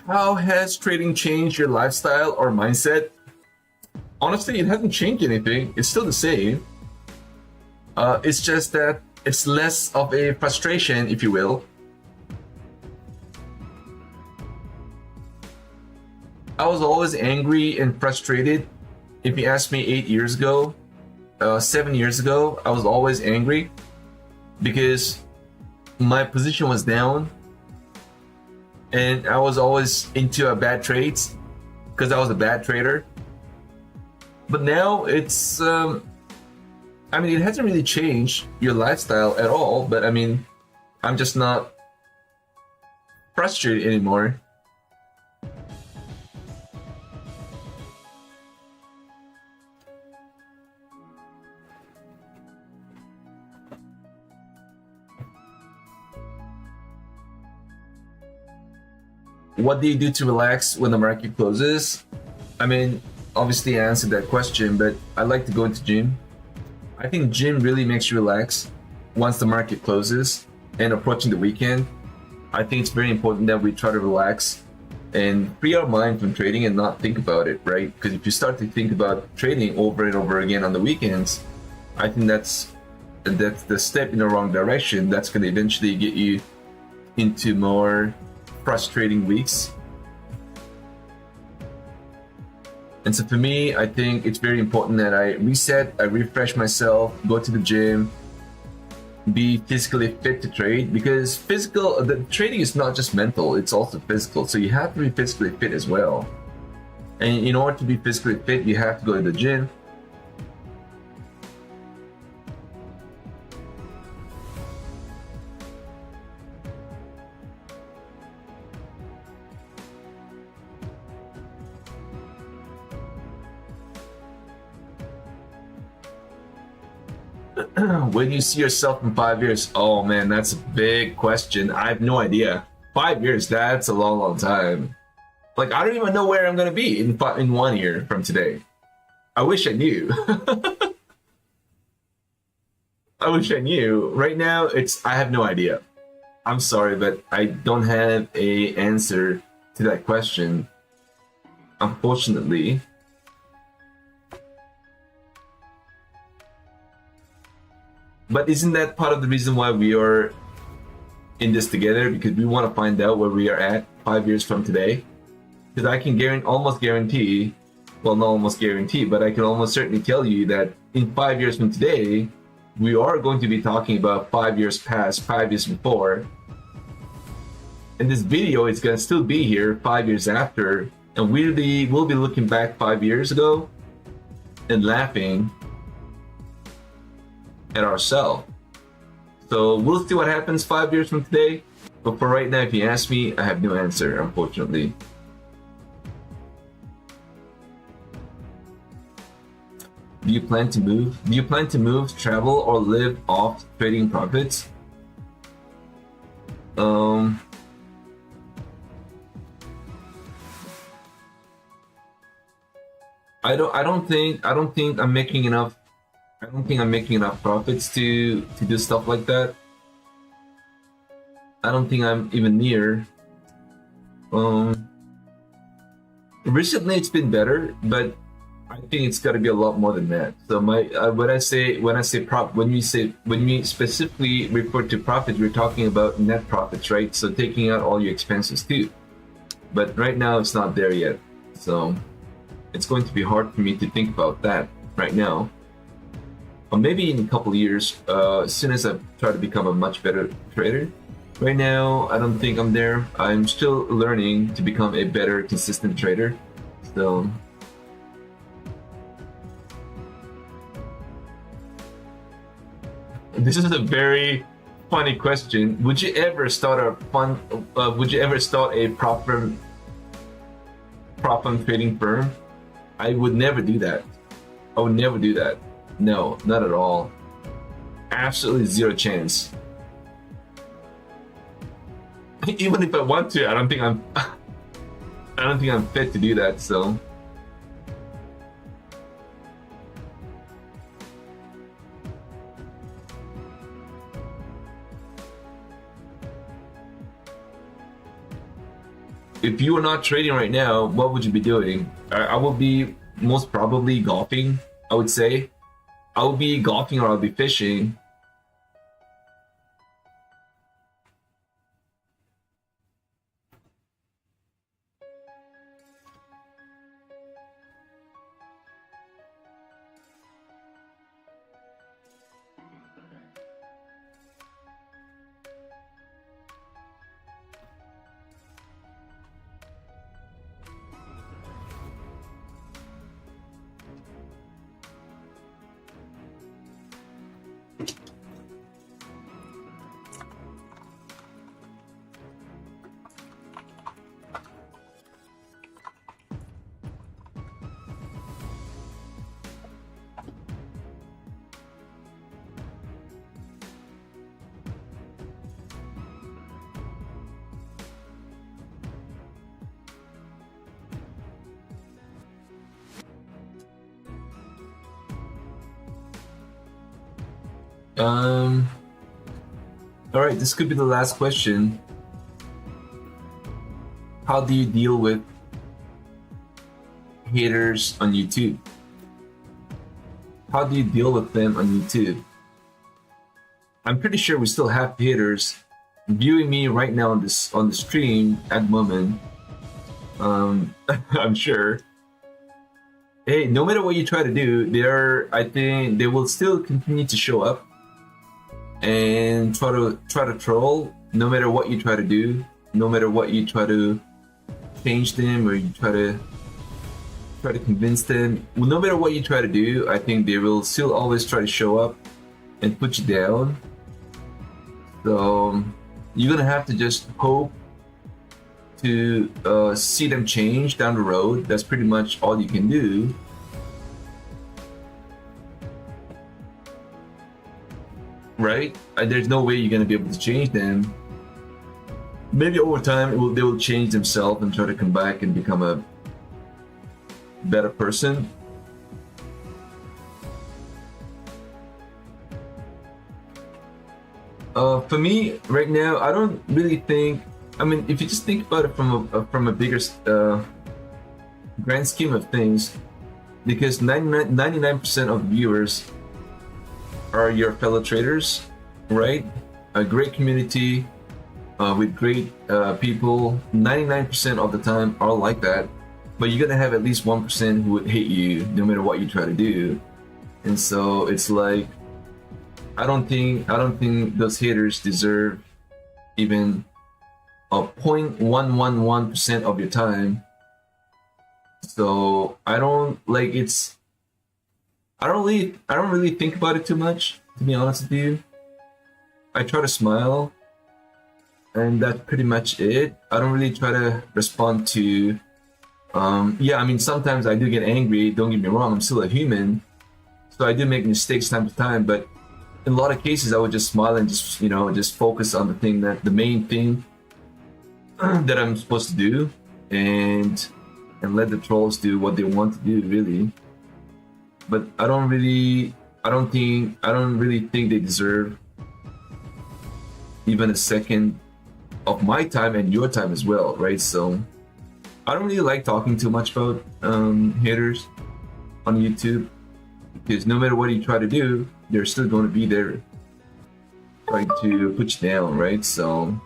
How has trading changed your lifestyle or mindset? Honestly, it hasn't changed anything. It's still the same. It's just that it's less of a frustration, if you will. I was always angry and frustrated. If you asked me 8 years ago, 7 years ago, I was always angry because my position was down and I was always into a bad trades because I was a bad trader. But now it's, I mean, it hasn't really changed your lifestyle at all, but I mean, I'm just not frustrated anymore. What do you do to relax when the market closes? I mean, obviously I answered that question, but I like to go into gym. I think gym really makes you relax once the market closes and approaching the weekend. I think it's very important that we try to relax and free our mind from trading and not think about it, right? Because if you start to think about trading over and over again on the weekends, I think that's the step in the wrong direction. That's going to eventually get you into more frustrating weeks. And so for me, I think it's very important that I reset, I refresh myself, go to the gym, be physically fit to trade, because the trading is not just mental, it's also physical. So you have to be physically fit as well. And in order to be physically fit, you have to go to the gym. When you see yourself in 5 years, oh man, that's a big question. I have no idea. 5 years, that's a long, long time. Like, I don't even know where I'm gonna be in 1 year from today. I wish I knew. I wish I knew. Right now, I have no idea. I'm sorry, but I don't have a answer to that question, unfortunately. But isn't that part of the reason why we are in this together? Because we want to find out where we are at 5 years from today. Because I can almost guarantee, well, not almost guarantee, but I can almost certainly tell you that in 5 years from today, we are going to be talking about 5 years past, 5 years before. And this video is going to still be here 5 years after. And we'll be looking back 5 years ago and laughing at ourselves. So we'll see what happens 5 years from today. But for right now, if you ask me, I have no answer, unfortunately. Do you plan to move? Do you plan to move, travel, or live off trading profits? I don't think I'm making enough. I don't think I'm making enough profits to do stuff like that. I don't think I'm even near. Recently it's been better, but I think it's got to be a lot more than that. So when we specifically refer to profits, we're talking about net profits, right? So taking out all your expenses too. But right now it's not there yet. So it's going to be hard for me to think about that right now. Or maybe in a couple of years, as soon as I try to become a much better trader. Right now, I don't think I'm there. I'm still learning to become a better, consistent trader. So this is a very funny question. Would you ever start a prop firm trading firm? I would never do that. I would never do that. No, not at all. Absolutely zero chance. Even if I want to, I don't think I'm fit to do that. So if you were not trading right now, what would you be doing? I will be most probably golfing, I would say. I would be golfing or I'll be fishing. All right, this could be the last question. How do you deal with haters on YouTube? How do you deal with them on YouTube? I'm pretty sure we still have haters viewing me right now on the stream at the moment. I'm sure. Hey, no matter what you try to do, I think they will still continue to show up and try to troll. No matter what you try to do, no matter what you try to change them or you try to convince them, no matter what you try to do, I think they will still always try to show up and put you down. So you're gonna have to just hope to see them change down the road. That's pretty much all you can do. Right? There's no way you're gonna be able to change them. Maybe over time they will change themselves and try to come back and become a better person. For me right now, I don't really think. I mean, if you just think about it from a bigger grand scheme of things, because 99% of viewers are your fellow traders, right? A great community with great people. 99% of the time are like that, but you're gonna have at least 1% who would hate you no matter what you try to do. And so it's like, I don't think those haters deserve even a 0.111% of your time. So I don't really think about it too much, to be honest with you. I try to smile, and that's pretty much it. I don't really try to respond to yeah, I mean, sometimes I do get angry, don't get me wrong, I'm still a human, so I do make mistakes time to time, but in a lot of cases I would just smile and just focus on the main thing that I'm supposed to do, and let the trolls do what they want to do, really. But I don't really think they deserve even a second of my time and your time as well, right? So I don't really like talking too much about haters on YouTube, because no matter what you try to do, they're still going to be there trying to put you down, right? So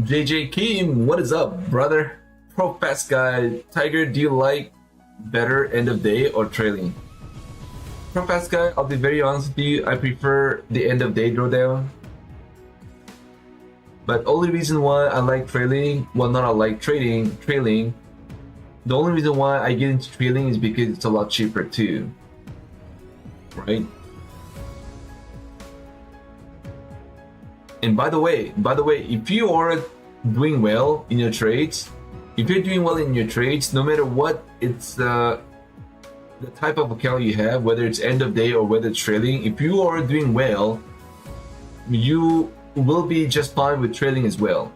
JJ Kim, what is up, brother? Pro Fast Guy, Tiger, do you like better end of day or trailing? Pro Fast Guy, I'll be very honest with you, I prefer the end of day drawdown. But only reason why I like trailing, well, not I like trailing, the only reason why I get into trailing is because it's a lot cheaper too, right? And by the way, if you are doing well in your trades, no matter what it's the type of account you have, whether it's end of day or whether it's trailing, if you are doing well, you will be just fine with trailing as well.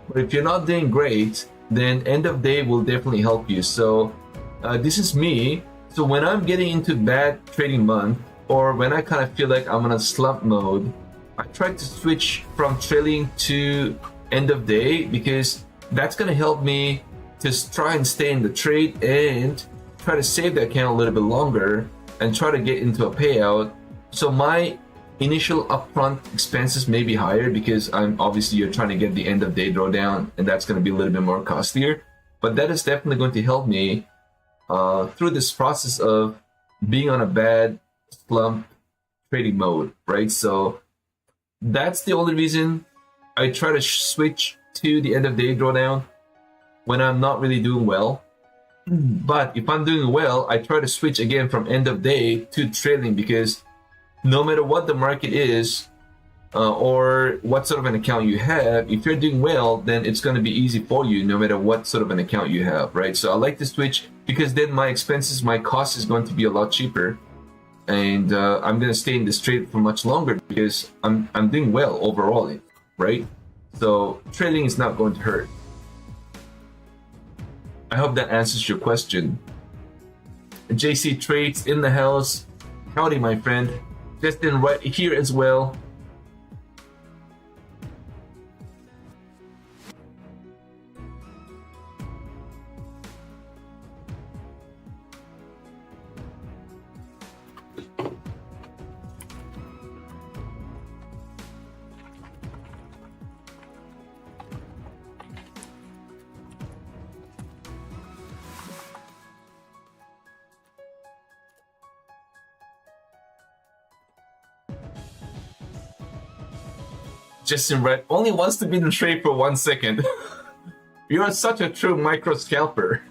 But if you're not doing great, then end of day will definitely help you. So this is me. So when I'm getting into bad trading month, or when I kind of feel like I'm in a slump mode, I try to switch from trailing to end of day, because that's going to help me to try and stay in the trade and try to save the account a little bit longer and try to get into a payout. So my initial upfront expenses may be higher, because you're trying to get the end of day drawdown, and that's going to be a little bit more costlier. But that is definitely going to help me through this process of being on a bad slump trading mode, right? So that's the only reason I try to switch to the end of day drawdown when I'm not really doing well. But if I'm doing well, I try to switch again from end of day to trailing, because no matter what the market is, or what sort of an account you have, if you're doing well, then it's going to be easy for you no matter what sort of an account you have, right? So I like to switch, because then my expenses, my cost is going to be a lot cheaper, and I'm going to stay in this trade for much longer because I'm doing well overall, right? So trading is not going to hurt. I hope that answers your question. JC Trades in the house. Howdy, my friend. Justin right here as well. Justin Red only wants to be in the trade for 1 second. You are such a true micro scalper.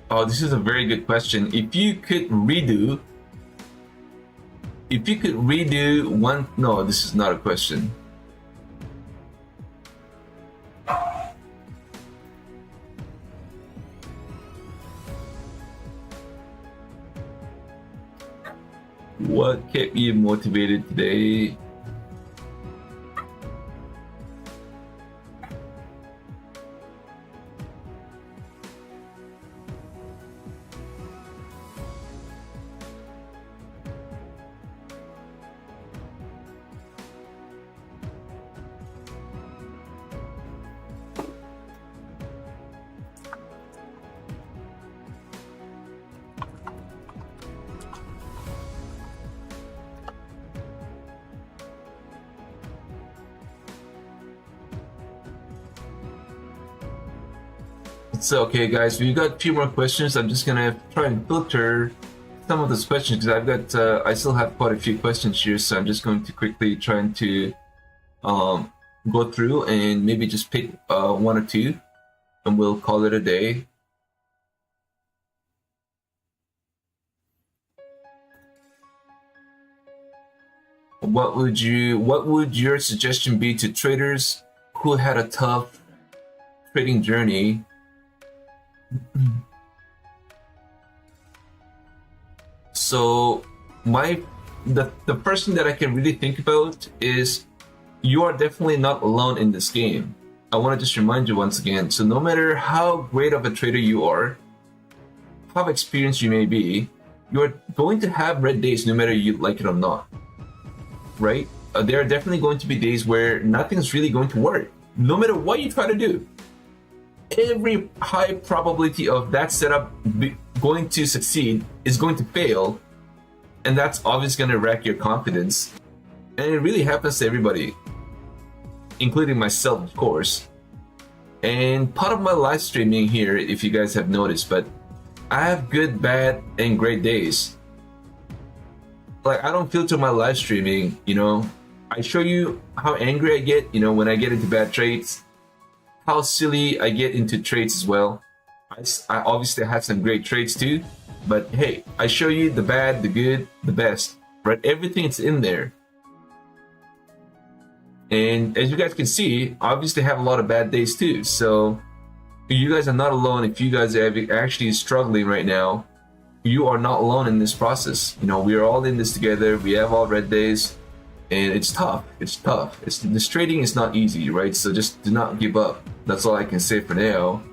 Oh, this is a very good question. If you could redo one, no, this is not a question. What kept you motivated today? So, okay, guys, we got a few more questions. I'm just gonna try and filter some of those questions because I've got, I still have quite a few questions here. So I'm just going to quickly try to go through and maybe just pick one or two, and we'll call it a day. What would your suggestion be to traders who had a tough trading journey? So the first thing that I can really think about is you are definitely not alone in this game. I want to just remind you once again, so no matter how great of a trader you are, how experienced you may be, you're going to have red days no matter you like it or not, right? There are definitely going to be days where nothing's really going to work, no matter what you try to do. Every high probability of that setup going to succeed is going to fail, and that's obviously going to wreck your confidence. And it really happens to everybody, including myself, of course. And part of my live streaming here, if you guys have noticed, but I have good, bad, and great days. Like, I don't filter my live streaming, you know. I show you how angry I get, you know, when I get into bad trades, how silly I get into trades as well. I obviously have some great trades too, but hey, I show you the bad, the good, the best, right? Everything is in there. And as you guys can see, obviously have a lot of bad days too. So you guys are not alone. If you guys are actually struggling right now, you are not alone in this process. You know, we are all in this together. We have all red days, and it's tough. It's tough. This trading is not easy, right? So just do not give up. That's all I can say for now.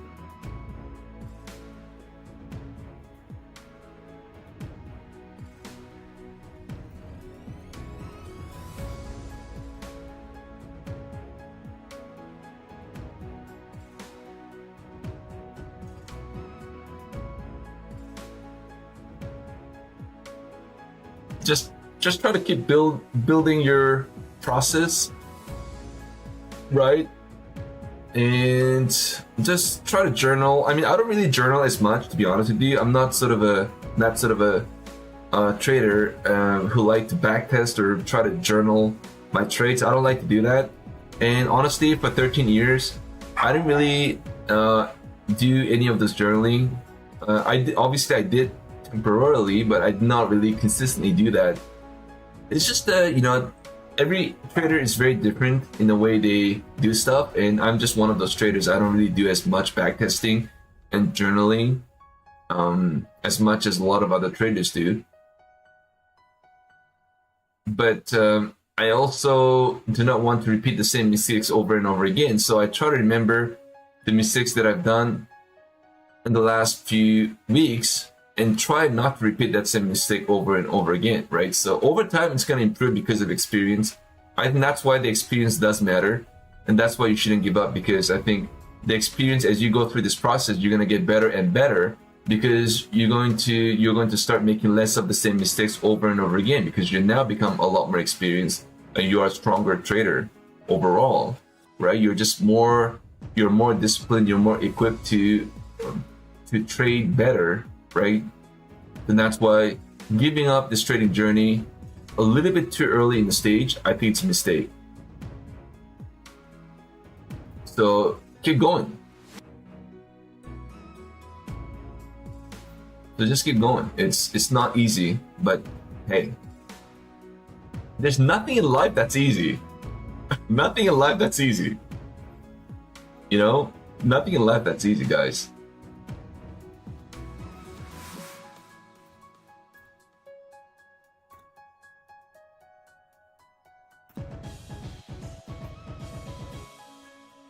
Just try to keep building your process, right? And just try to journal. I mean, I don't really journal as much, to be honest with you. I'm not sort of a trader who like to backtest or try to journal my trades. I don't like to do that. And honestly, for 13 years, I didn't really do any of this journaling. Obviously I did temporarily, but I did not really consistently do that. It's just that, you know, every trader is very different in the way they do stuff, and I'm just one of those traders. I don't really do as much backtesting and journaling as much as a lot of other traders do. But I also do not want to repeat the same mistakes over and over again. So I try to remember the mistakes that I've done in the last few weeks and try not to repeat that same mistake over and over again, right? So over time, it's going to improve because of experience. I think that's why the experience does matter. And that's why you shouldn't give up, because I think the experience, as you go through this process, you're going to get better and better, because you're going to start making less of the same mistakes over and over again, because you now become a lot more experienced and you are a stronger trader overall, right? You're more disciplined, you're more equipped to trade better, right? And that's why giving up this trading journey a little bit too early in the stage, I think it's a mistake. So keep going. So just keep going. It's not easy, but hey, there's nothing in life that's easy. Nothing in life that's easy. You know, nothing in life that's easy, guys.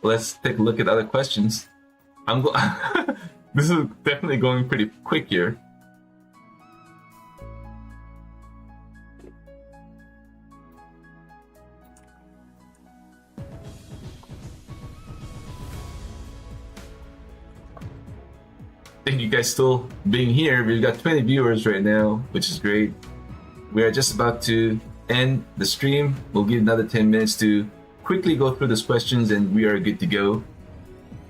Let's take a look at other questions. This is definitely going pretty quick here. Thank you guys still being here. We've got 20 viewers right now, which is great. We are just about to end the stream. We'll give another 10 minutes to quickly go through those questions and we are good to go.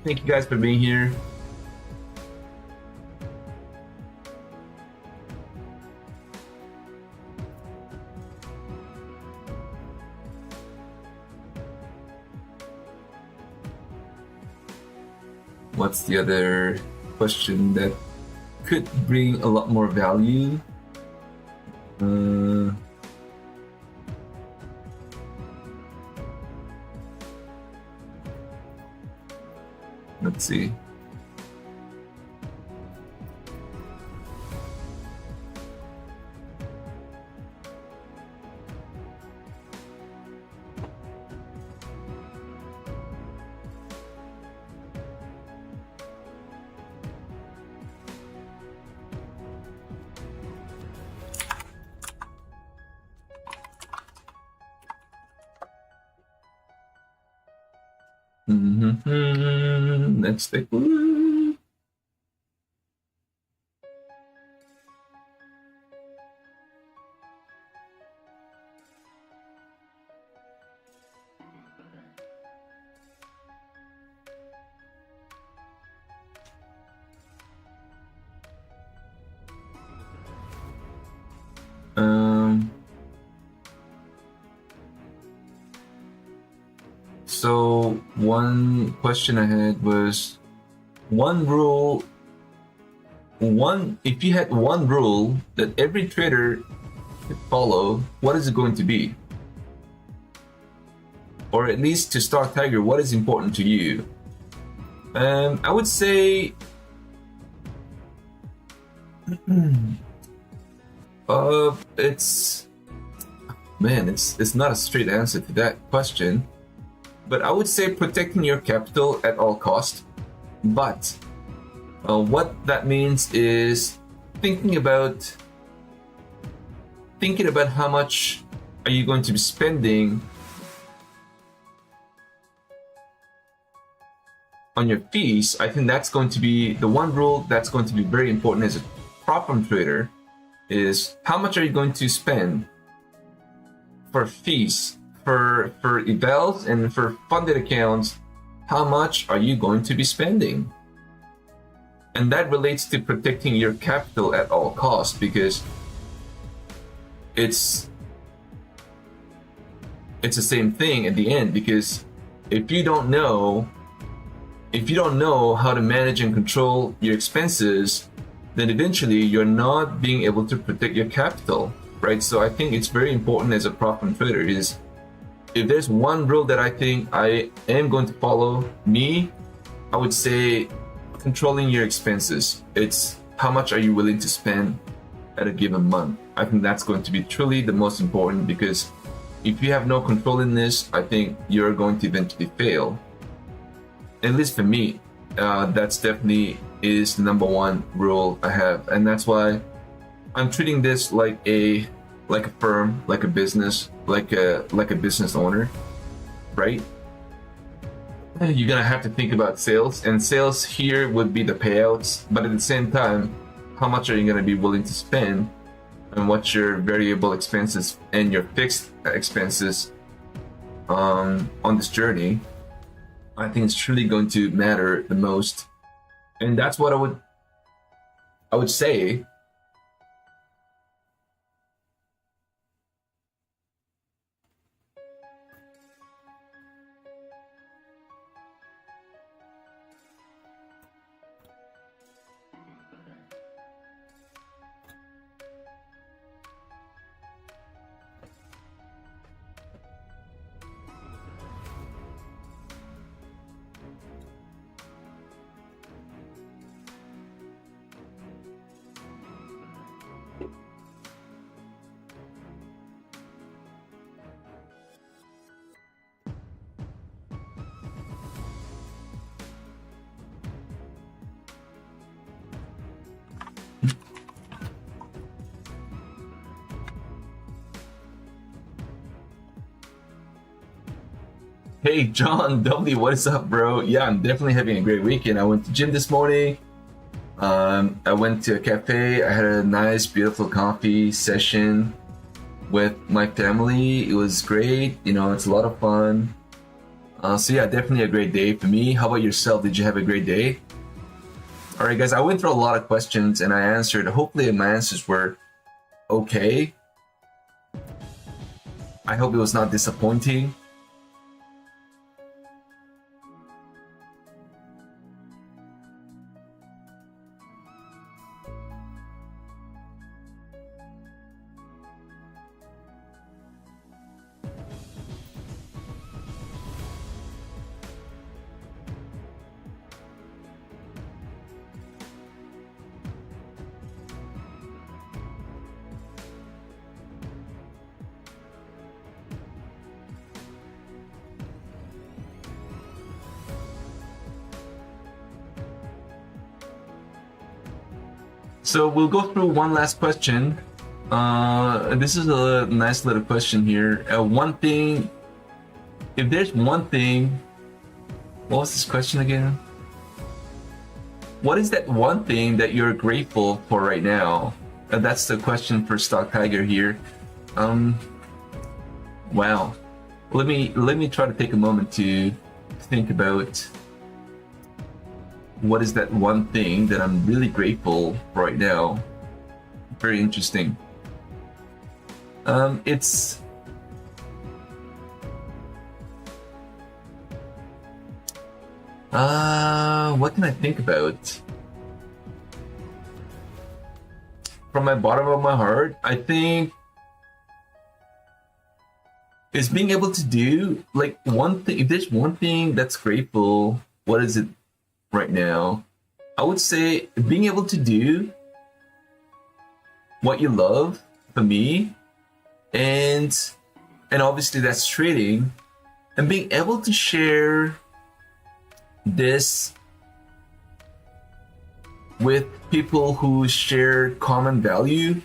Thank you guys for being here. What's the other question that could bring a lot more value? Let's see. Let's take a look. So one question I had was if you had one rule that every trader should follow, what is it going to be? Or at least to start Tiger, what is important to you? I would say it's not a straight answer to that question. But I would say protecting your capital at all costs. But what that means is thinking about how much are you going to be spending on your fees. I think that's going to be the one rule that's going to be very important as a prop firm trader, is how much are you going to spend for fees, for evals and for funded accounts. How much are you going to be spending? And that relates to protecting your capital at all costs, because it's the same thing at the end, because if you don't know how to manage and control your expenses, then eventually you're not being able to protect your capital, right? So I think it's very important as a prop firm trader is, if there's one rule that I think I am going to follow, I would say controlling your expenses. It's how much are you willing to spend at a given month. I think that's going to be truly the most important, because if you have no control in this, I think you're going to eventually fail. At least for me, that's definitely is the number one rule I have, and that's why I'm treating this like a firm, like a business, like a business owner, right? You're gonna have to think about sales, and sales here would be the payouts, but at the same time, how much are you gonna be willing to spend, and what's your variable expenses and your fixed expenses on this journey. I think it's truly going to matter the most, and that's what I would say. Hey, John W, what is up, bro? Yeah, I'm definitely having a great weekend. I went to gym this morning. I went to a cafe. I had a nice, beautiful coffee session with my family. It was great. You know, it's a lot of fun. So yeah, definitely a great day for me. How about yourself? Did you have a great day? All right, guys, I went through a lot of questions and I answered. Hopefully my answers were okay. I hope it was not disappointing. So we'll go through one last question. This is a nice little question here. One thing, if there's one thing, what was this question again? What is that one thing that you're grateful for right now? That's the question for Stock Tiger here. Wow. Let me try to take a moment to think about what is that one thing that I'm really grateful for right now. Very interesting. It's what can I think about? From my bottom of my heart, I think is being able to do like one thing. If there's one thing that's grateful, what is it right now? I would say being able to do what you love, for me, and obviously that's trading, and being able to share this with people who share common value,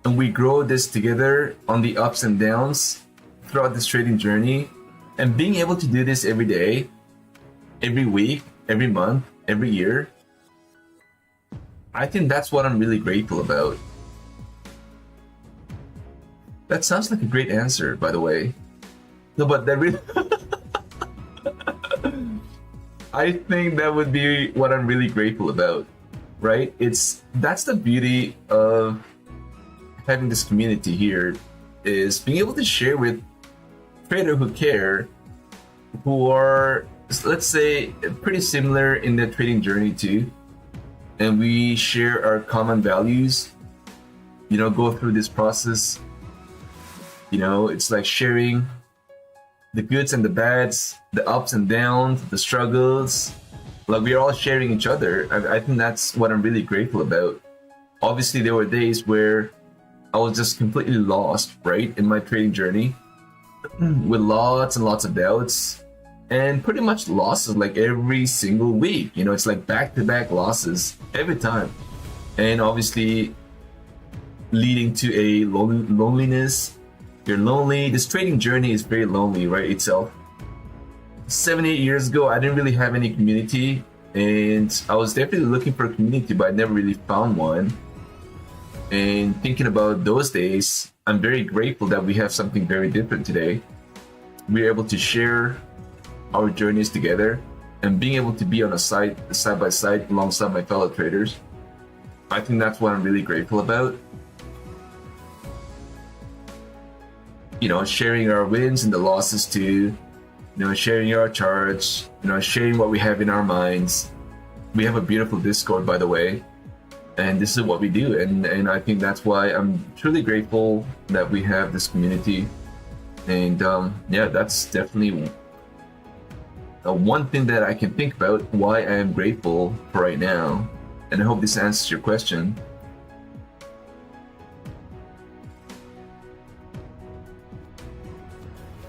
and we grow this together on the ups and downs throughout this trading journey, and being able to do this every day, every week, every month, every year. I think that's what I'm really grateful about. That sounds like a great answer, by the way. No, but that really I think that would be what I'm really grateful about, right? That's the beauty of having this community here is being able to share with traders who care, who are, let's say, pretty similar in their trading journey too, and we share our common values, go through this process. It's like sharing the goods and the bads, the ups and downs, the struggles. Like, we're all sharing each other. I think that's what I'm really grateful about. Obviously, there were days where I was just completely lost, right, in my trading journey, with lots and lots of doubts and pretty much losses like every single week. It's like back-to-back losses every time, and obviously leading to a loneliness. You're lonely. This trading journey is very lonely, right, itself. 7-8 years ago, I didn't really have any community, and I was definitely looking for a community, but I never really found one. And thinking about those days, I'm very grateful that we have something very different today. We're able to share our journeys together and being able to be on a side by side alongside my fellow traders. I think that's what I'm really grateful about. Sharing our wins and the losses too. Sharing our charts, sharing what we have in our minds. We have a beautiful Discord, by the way, and this is what we do. And I think that's why I'm truly grateful that we have this community. And that's definitely one thing that I can think about why I am grateful for right now. And I hope this answers your question.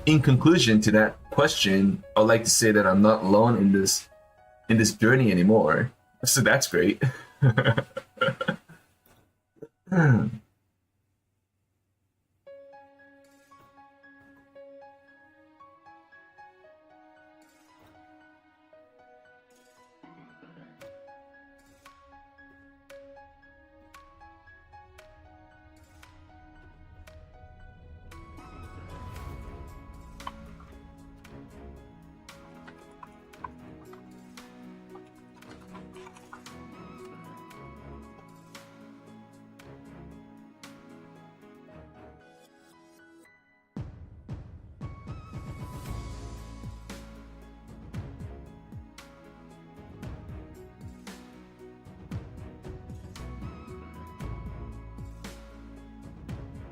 In conclusion to that question, I'd like to say that I'm not alone in this journey anymore. So that's great.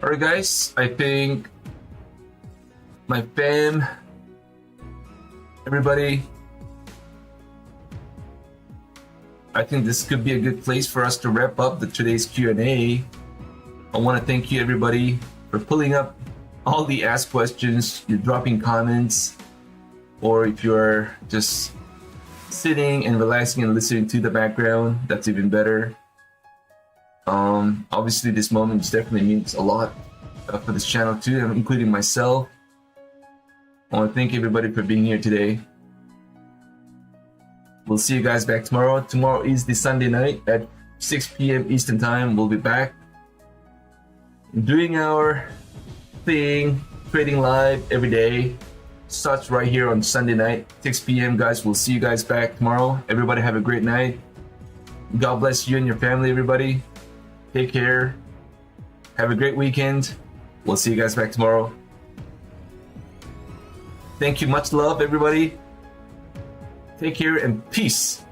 Alright guys, I think my fam, everybody, I think this could be a good place for us to wrap up today's Q&A. I want to thank you everybody for pulling up all the asked questions, you're dropping comments, or if you're just sitting and relaxing and listening to the background, that's even better. Obviously this moment definitely means a lot for this channel too, including myself. I want to thank everybody for being here today. We'll see you guys back tomorrow. Tomorrow is the Sunday night at 6 p.m. Eastern time. We'll be back doing our thing, trading live every day. Starts right here on Sunday night, 6 p.m. guys. We'll see you guys back tomorrow. Everybody have a great night. God bless you and your family, everybody. Take care. Have a great weekend. We'll see you guys back tomorrow. Thank you. Much love, everybody. Take care and peace.